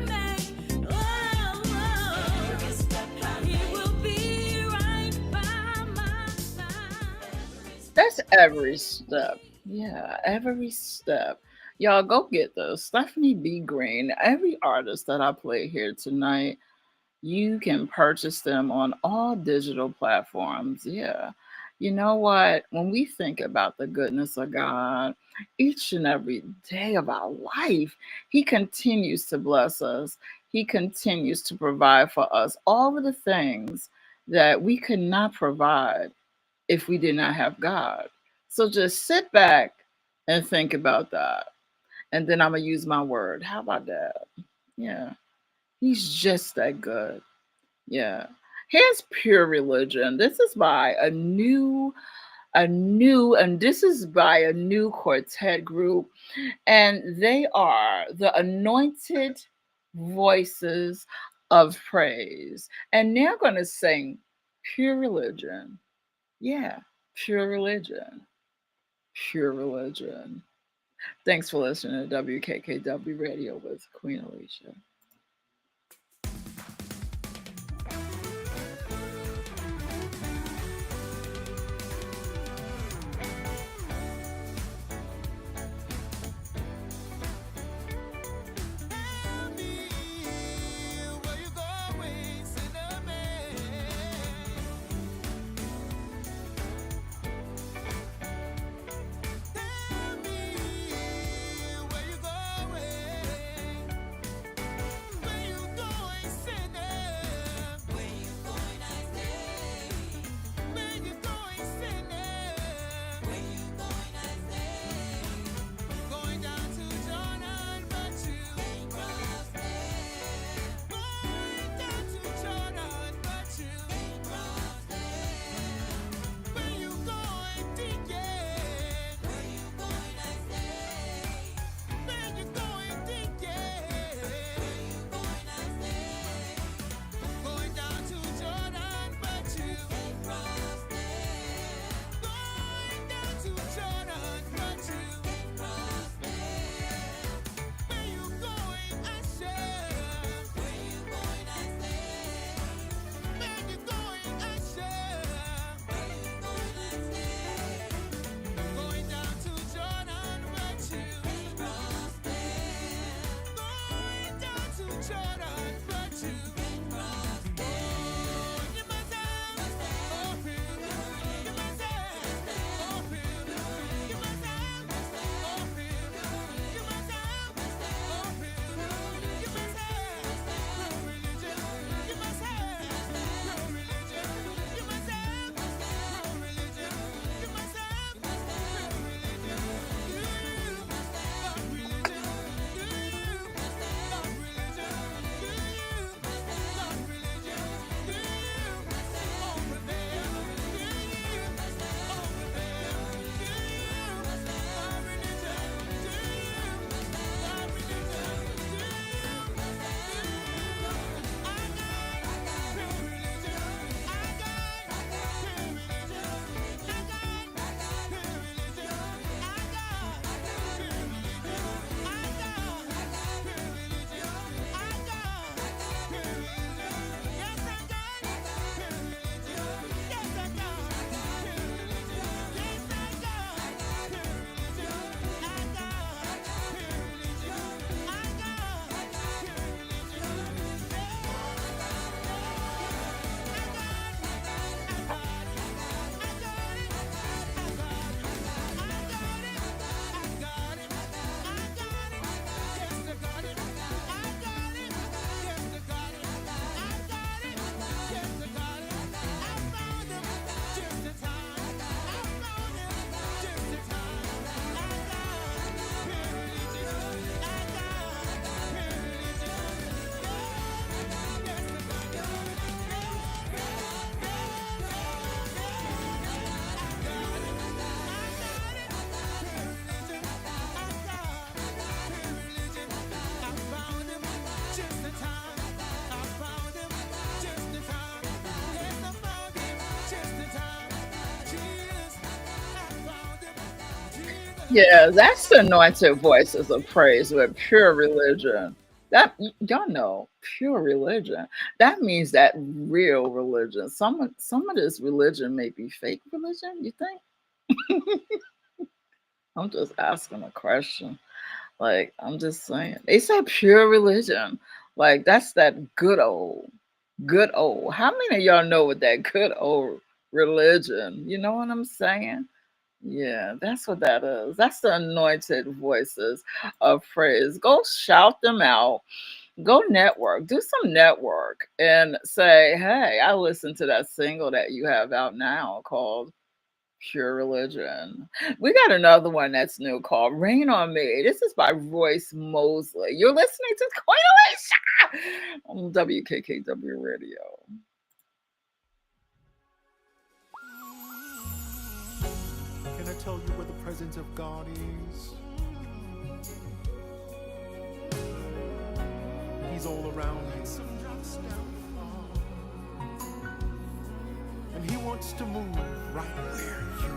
make, every step I make, he will be right by my side. That's every step. Yeah, every step. Y'all go get this. Stephanie B. Green. Every artist that I play here tonight, you can purchase them on all digital platforms. Yeah. You know what? When we think about the goodness of God, each and every day of our life, he continues to bless us. He continues to provide for us all of the things that we could not provide if we did not have God. So just sit back and think about that. And then I'm going to use my word. How about that? Yeah. He's just that good. Yeah. Here's Pure Religion. This is by and this is by a new quartet group, and they are the Anointed Voices of Praise. And they're going to sing Pure Religion. Yeah. Pure religion. Pure religion. Thanks for listening to WKKW Radio with Queen Alicia. Tell me where you going, sinner man. Tell me where you going. Where you going, sinner? Where you going, I say? Where you going, sinner? Where you going, I say? Going down to Jordan, but you ain't crossed there. Going down to Jordan, but you ain't crossed there. Where you going, Deacon? Where you going, I say? Where you going, Deacon? Where you going, I say? Going down to Jordan, but you ain't crossed there. Going down to Jordan, but you ain't crossed there. Where you going, Asher? Where you going, I say? Where you going, Asher? Where you going, I say? Going down to Jordan, but you ain't crossed there. Going down to Jordan, but you ain't crossed there. You must have, oh, you must have, oh, you must have, oh, you must have, oh, you must have no religion. You must have no religion. You must have no religion. You must have no religion. Do you love religion? Do you love religion? Do you love religion? Do you over there? Do you over there? Do you love religion? Do you love religion? Do you? I got pure religion. I got pure religion. I got pure religion. I got pure religion. I got pure religion. I got pure religion. Yes, I got pure religion. Yes, I got pure religion. Yes, I got pure religion. I got pure religion. I got Yeah, that's the anointed voices of praise with pure religion. Y'all know pure religion. That means that real religion. Some of this religion may be fake religion. You think? I'm just asking a question. Like I'm just saying. They said pure religion. Like that's that good old. How many of y'all know what that good old religion? You know what I'm saying? Yeah, that's what that is. That's the anointed voices of praise. Go shout them out. Go network. Do some network and say, hey, I listened to that single that you have out now called Pure Religion. We got another one that's new called Rain on Me. This is by Royce Mosley. You're listening to Queen Alicia on WKKW Radio. Can I tell you where the presence of God is? He's all around you. And he wants wants to move right where you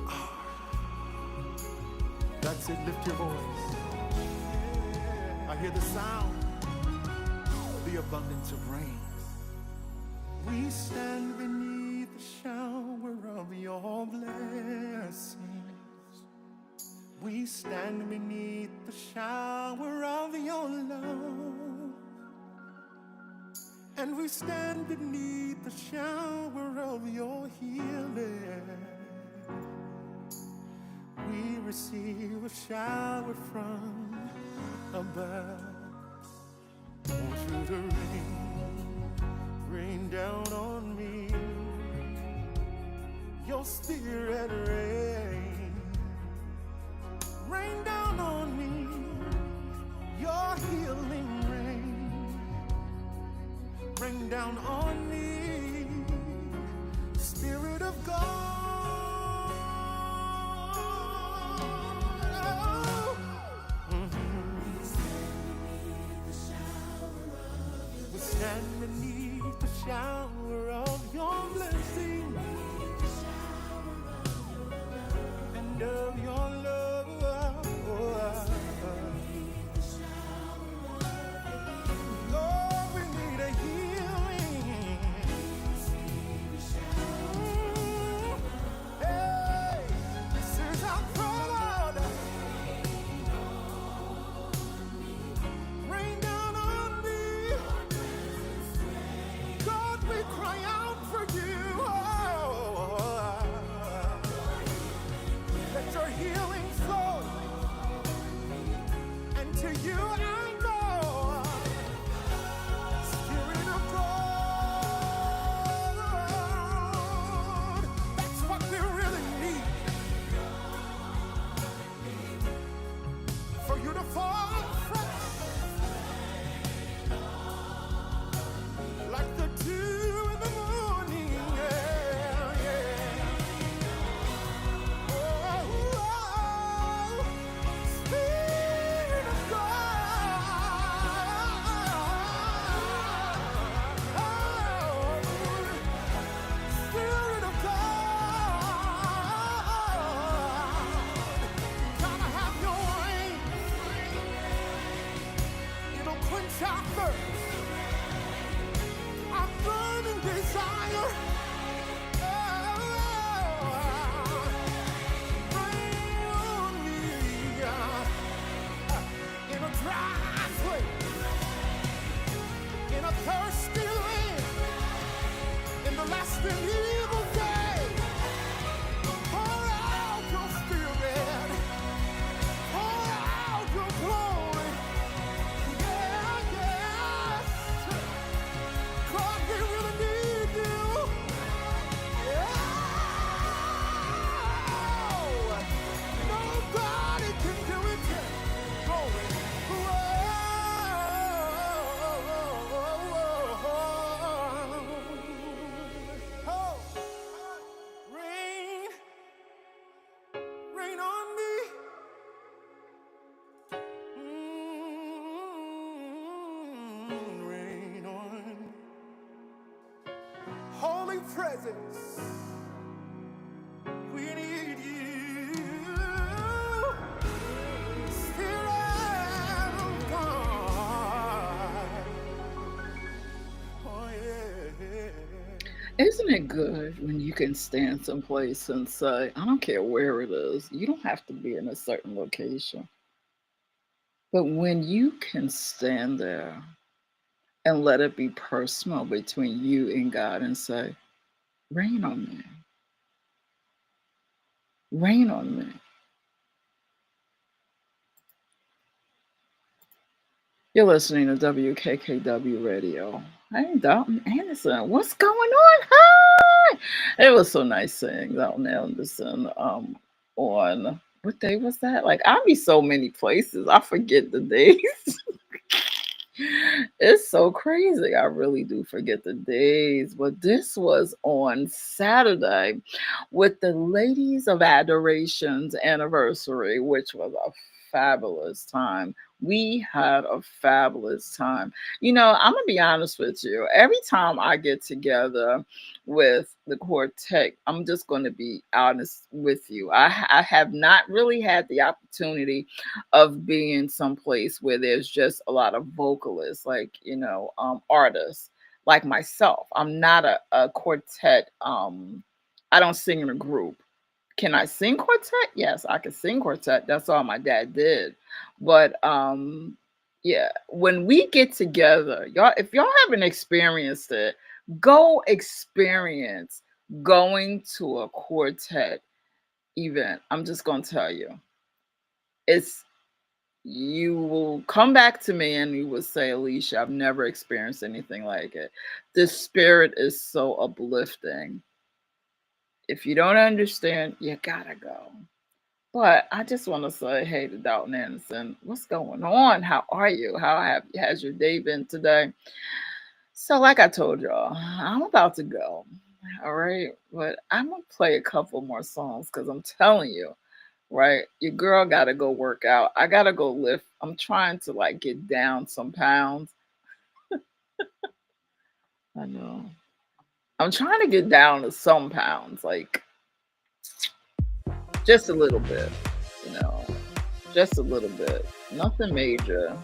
are. That's it, lift your voice. I hear the sound, the abundance of rain. We stand beneath the shower of your blessings. We stand beneath the shower of your love. And we stand beneath the shower of your healing. We receive a shower from above. Want you to rain down on me. Your spirit rain down on me. Your healing rain down on me. Spirit of God. We stand beneath the shower of your blessing and of your love. Lord, we need a healing. Hey, this is our prayer, Lord. Rain down on me. God, we cry out for you. Let your healing flow. And to you I know, Spirit of God, that's what we really need. For you to fall fresh, like the dew in the morning. Yeah, yeah. Oh, Spirit of God. Oh, Spirit of God. Gotta have your way. It'll quench our thirst. Our burning desire. Rain on me in a dry place, in a thirsty land, in the last and evil day. Pour out your spirit, pour out your glory. Yeah, yes. God, we really need you. Yeah. Nobody can do it. Glory. Oh, rain, rain on me. Rain on Holy Presence. We need you. Spirit of God. Oh, yeah. Isn't it good when you can stand someplace and say, I don't care where it is, you don't have to be in a certain location. But when you can stand there and let it be personal between you and God and say, rain on me, rain on me. You're listening to WKKW Radio. Hey, Dalton Anderson, what's going on? Hi! It was so nice seeing Dalton Anderson on, what day was that? Like, I'll be so many places, I forget the days. It's so crazy. I really do forget the days. But this was on Saturday with the Ladies of Adoration's anniversary, which was a fabulous time We had a fabulous time. I'm gonna be honest with you. Every time I get together with the quartet, I'm just gonna be honest with you. I have not really had the opportunity of being someplace where there's just a lot of vocalists, like artists like myself. I'm not a quartet. I don't sing in a group. Can I sing quartet? Yes, I can sing quartet. That's all my dad did. But yeah, when we get together, y'all, if y'all haven't experienced it, go experience going to a quartet event. I'm just gonna tell you. It's You will come back to me and you will say, Alicia, I've never experienced anything like it. The spirit is so uplifting. If you don't understand, you gotta go. But I just want to say, hey to Dalton Anderson, what's going on? How are you? Has your day been today? So, like I told y'all, I'm about to go. All right, but I'm gonna play a couple more songs because I'm telling you, right? Your girl gotta go work out. I gotta go lift. I'm trying to like get down some pounds. I know. I'm trying to get down to some pounds, like just a little bit, you know, just a little bit. Nothing major.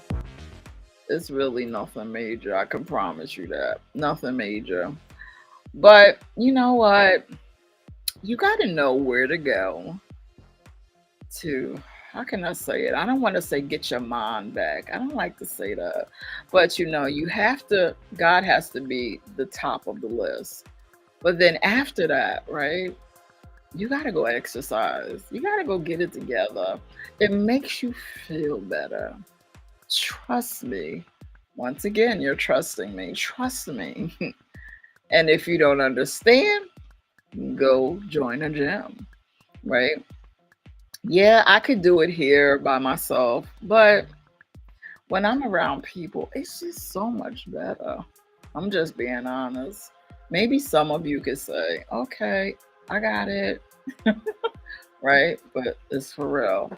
It's really nothing major. I can promise you that. Nothing major. But you know what? You got to know where to go to, how can I say it? I don't want to say get your mind back. I don't like to say that. But you have to, God has to be the top of the list. But then after that, right? You got to go exercise. You got to go get it together. It makes you feel better. Trust me. Once again, you're trusting me. Trust me. And if you don't understand, go join a gym, right? Yeah, I could do it here by myself, but when I'm around people, it's just so much better. I'm just being honest. Maybe some of you could say, okay, I got it. Right? But it's for real.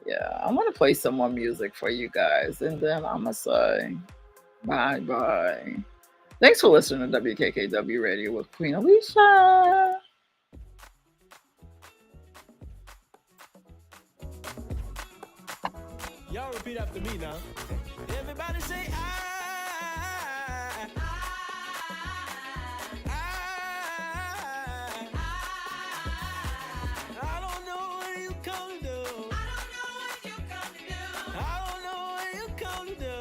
Yeah, I'm going to play some more music for you guys, and then I'm going to say bye bye. Thanks for listening to WKKW Radio with Queen Alisha. Y'all repeat after me now. Everybody say I don't know what you come to do. I don't know what you come to do.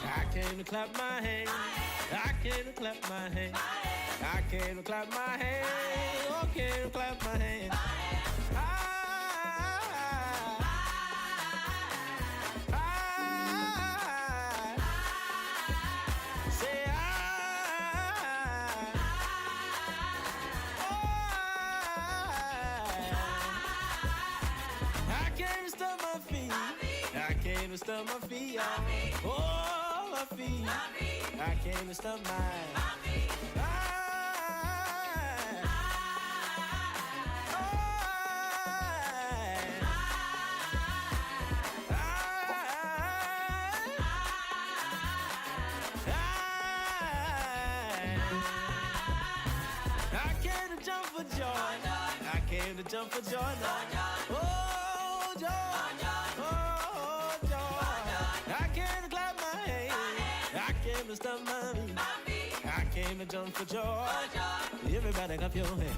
I came to clap my hands. I came to clap my hands. I came to clap my hands. I came to clap my hands. Stump my feet, oh, my feet. I came to stump mine. I came to jump for joy. I came to jump for joy now. Oh, joy. To stump my feet. I came to jump for joy. Everybody clap your hands.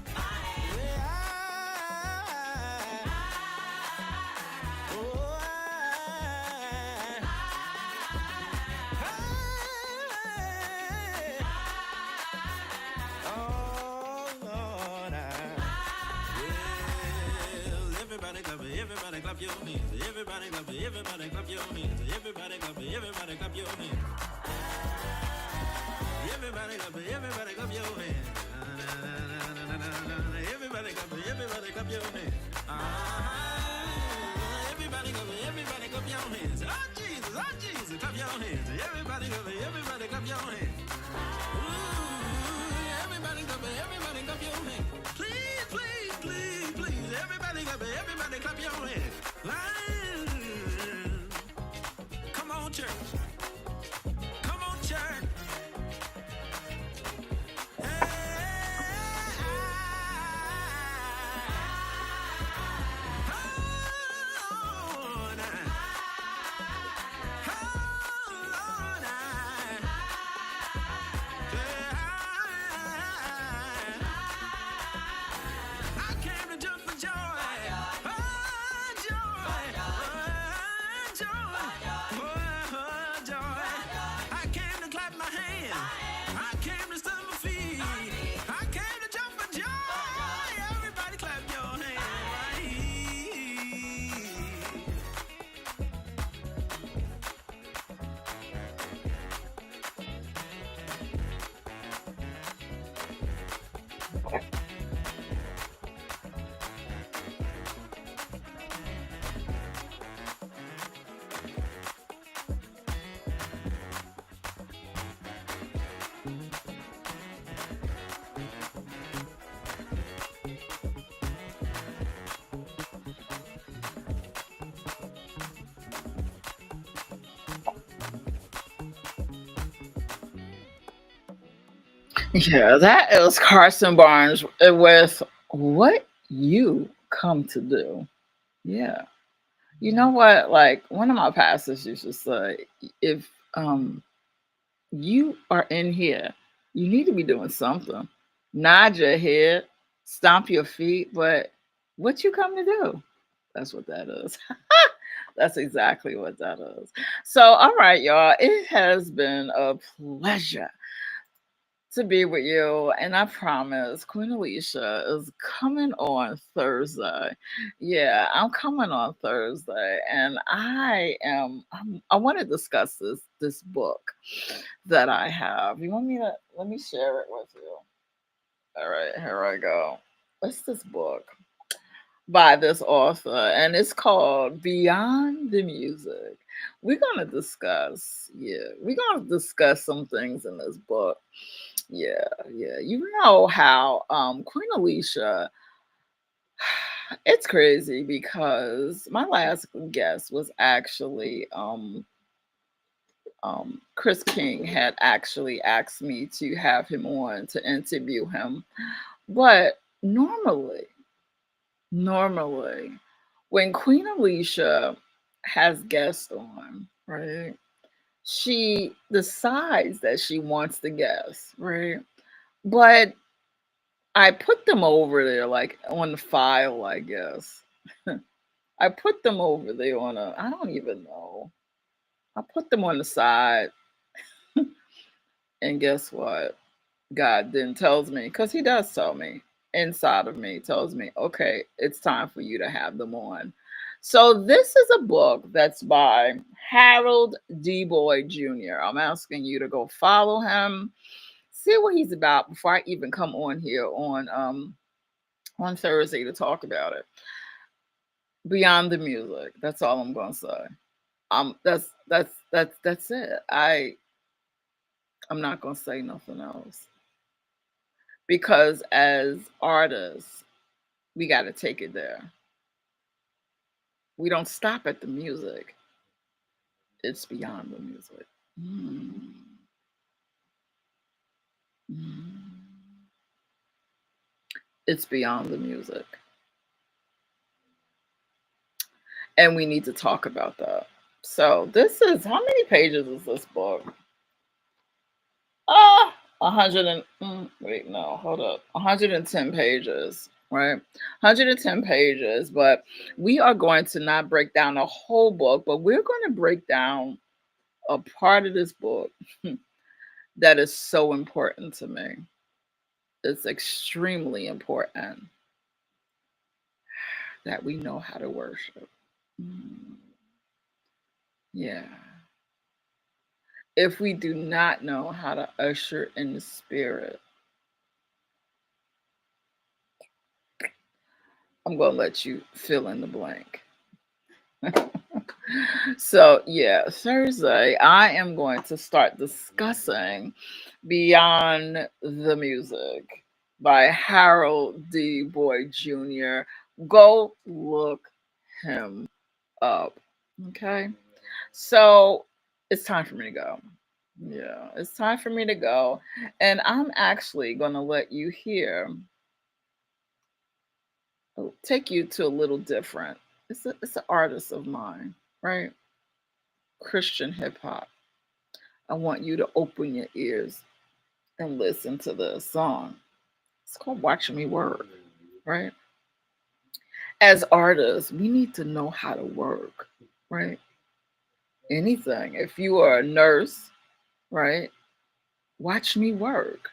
Everybody clap your hands. Everybody clap your hands. Everybody clap your hands. Everybody clap your hands. Everybody clap your hands. Everybody clap your hands. Everybody clap your hands. Everybody clap your hands. Oh Jesus, clap your hands. Everybody clap your hands. Everybody clap your hands. Please. Everybody clap your hands. Yeah, that is Carson Barnes with What You Come to Do. Yeah. You know what? Like one of my pastors used to say, if you are in here, you need to be doing something. Nod your head, stomp your feet, but what you come to do? That's what that is. That's exactly what that is. So, all right, y'all, it has been a pleasure to be with you. And I promise Queen Alicia is coming on Thursday. Yeah, I'm coming on Thursday. And I want to discuss this book that I have. You want me to let me share it with you? All right, here I go. What's this book? By this author, and it's called Beyond the Music. We're gonna discuss some things in this book. Yeah, yeah. You know how Queen Alicia, it's crazy because my last guest was actually Chris King had actually asked me to have him on to interview him. But normally, when Queen Alicia has guests on, right? She decides that she wants the guests, right? But I put them over there, like on the file, I guess. I put them over there on I don't even know. I put them on the side, and guess what? God then tells me, because He does tell me inside of me, tells me, okay, it's time for you to have them on. So this is a book that's by Harold D. Boyd Jr. I'm asking you to go follow him, see what he's about before I even come on here on Thursday to talk about it. Beyond the music. That's all I'm gonna say. That's it. I'm not gonna say nothing else because as artists, we got to take it there. We don't stop at the music. It's beyond the music. Mm. Mm. It's beyond the music, and we need to talk about that. So this is how many pages is this book? 100 and wait, no, hold up. 110 pages, right? 110 pages, but we are going to not break down the whole book, but we're going to break down a part of this book that is so important to me. It's extremely important that we know how to worship. Mm, yeah. If we do not know how to usher in the spirit, I'm going to let you fill in the blank. So, yeah, Thursday, I am going to start discussing Beyond the Music by Harold D. Boyd Jr. Go look him up. Okay. So, it's time for me to go. Yeah, it's time for me to go. And I'm actually going to let you hear, take you to a little different. It's an artist of mine, right? Christian hip hop. I want you to open your ears and listen to the song. It's called Watch Me Work, right? As artists, we need to know how to work, right? Anything. If you are a nurse, right? Watch me work,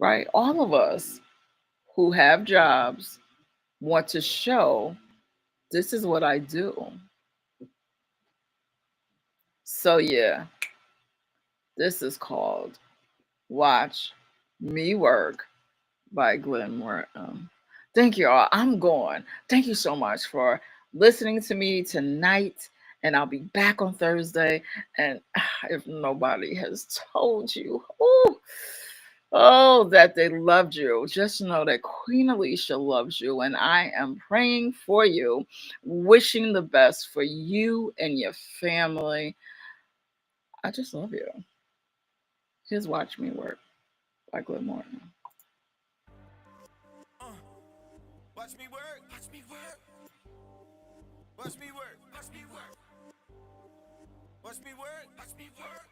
right? All of us who have jobs want to show this is what I do. So, yeah, this is called Watch Me Work by Glenn Moore. Thank you all. I'm going. Thank you so much for listening to me tonight. And I'll be back on Thursday. And if nobody has told you, that they loved you, just know that Queen Alicia loves you. And I am praying for you, wishing the best for you and your family. I just love you. Here's Watch Me Work by Good Morning. Watch me work. Watch me work. Watch me work. Watch me work. Watch me work. Watch me work.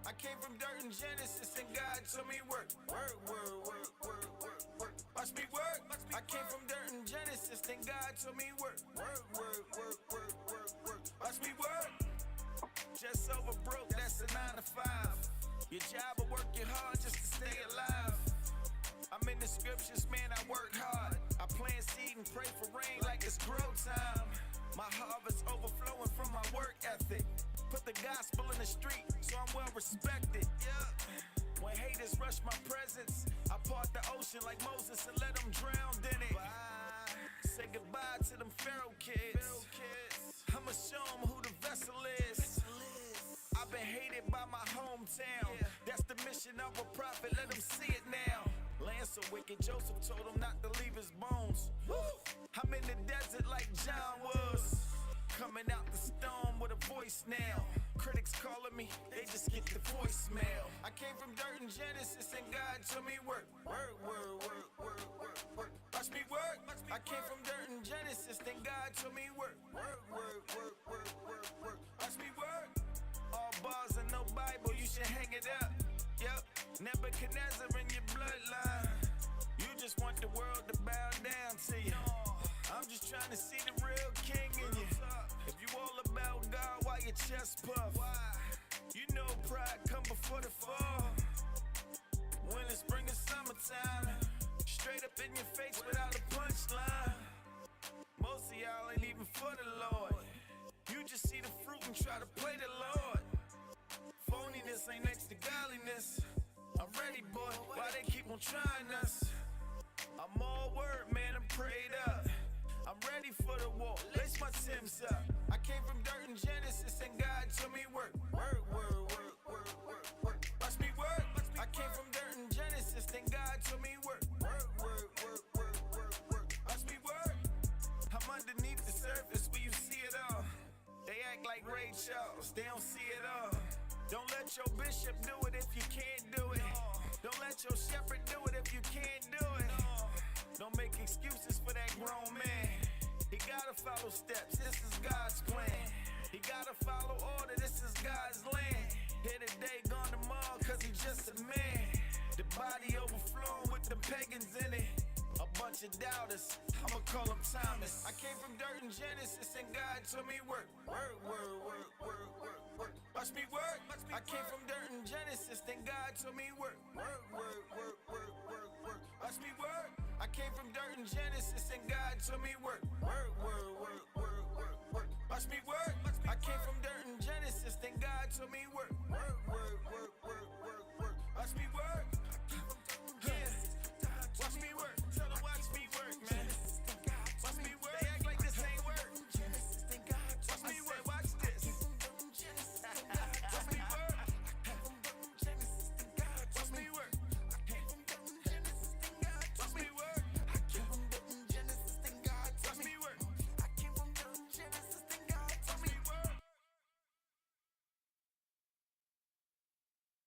I came from dirt and Genesis, and God told me work. Work, work, work, work, work, work. Watch me work. I came from dirt and Genesis, and God told me work. Work, work, work, work, work, work. Watch me work. Just over broke, that's a 9 to 5. Your job will work you hard just to stay alive. I'm in the scriptures, man, I work hard. I plant seed and pray for rain like it's grow time. My harvest overflowing from my work ethic. Put the gospel in the street, so I'm well respected. Yeah. When haters rush my presence, I part the ocean like Moses and let them drown in it. Bye. Say goodbye to them Pharaoh kids. I'ma show them who the vessel is. I've been hated by my hometown. That's the mission of a prophet, let them see it now. Land so wicked, Joseph told him not to leave his bones. Woo! I'm in the desert like John was. Coming out the storm with a voice now. Critics calling me, they just get the voicemail. I came from dirt and Genesis, and God told me work. Work, work, work, work, work, work. Watch me work. I came from dirt and Genesis, then God told me work. Work, work, work, work, work, work. Watch me work. All bars and no Bible, you should hang it up. Yep, Nebuchadnezzar in your bloodline. You just want the world to bow down to you. I'm just trying to see the real king in you. If you all about God, why your chest puff? You know pride come before the fall. Winter, spring, and summertime. Straight up in your face without a punchline. Most of y'all ain't even for the Lord. You just see the fruit and try to play the Lord. Phoniness ain't next to godliness. I'm ready, boy. Why they keep on trying us? I'm all word, man. I'm prayed up. I'm ready for the war. Lace my Timbs up. I came from dirt and Genesis, and God told me work. Work, work, work, work, work, work. Watch me work. I came from dirt and Genesis, then God told me work. Work, work, work, work, work, work. Watch me work. I'm underneath the surface where you see it all. They act like Ray Charles, they don't see it all. Don't let your bishop do it if you can't do it. Don't let your shepherd do it if you can't do it. Don't make excuses for that grown man. He gotta follow steps, this is God's plan. He gotta follow order, this is God's land. Here today, gone tomorrow, cause he just a man. The body overflowing with the pagans in it. A bunch of doubters, I'ma call them Thomas. I came from dirt and Genesis, and God told me work. Work, work, work, work, work, work. Watch me work. I came from dirt and Genesis, then God told me work. Work, work, work, work, work, work. Watch me work. I came from dirt and Genesis, and God told me work. Work, work, work, work, work, work. Watch me work. I came from dirt and Genesis, then God told me work. Work,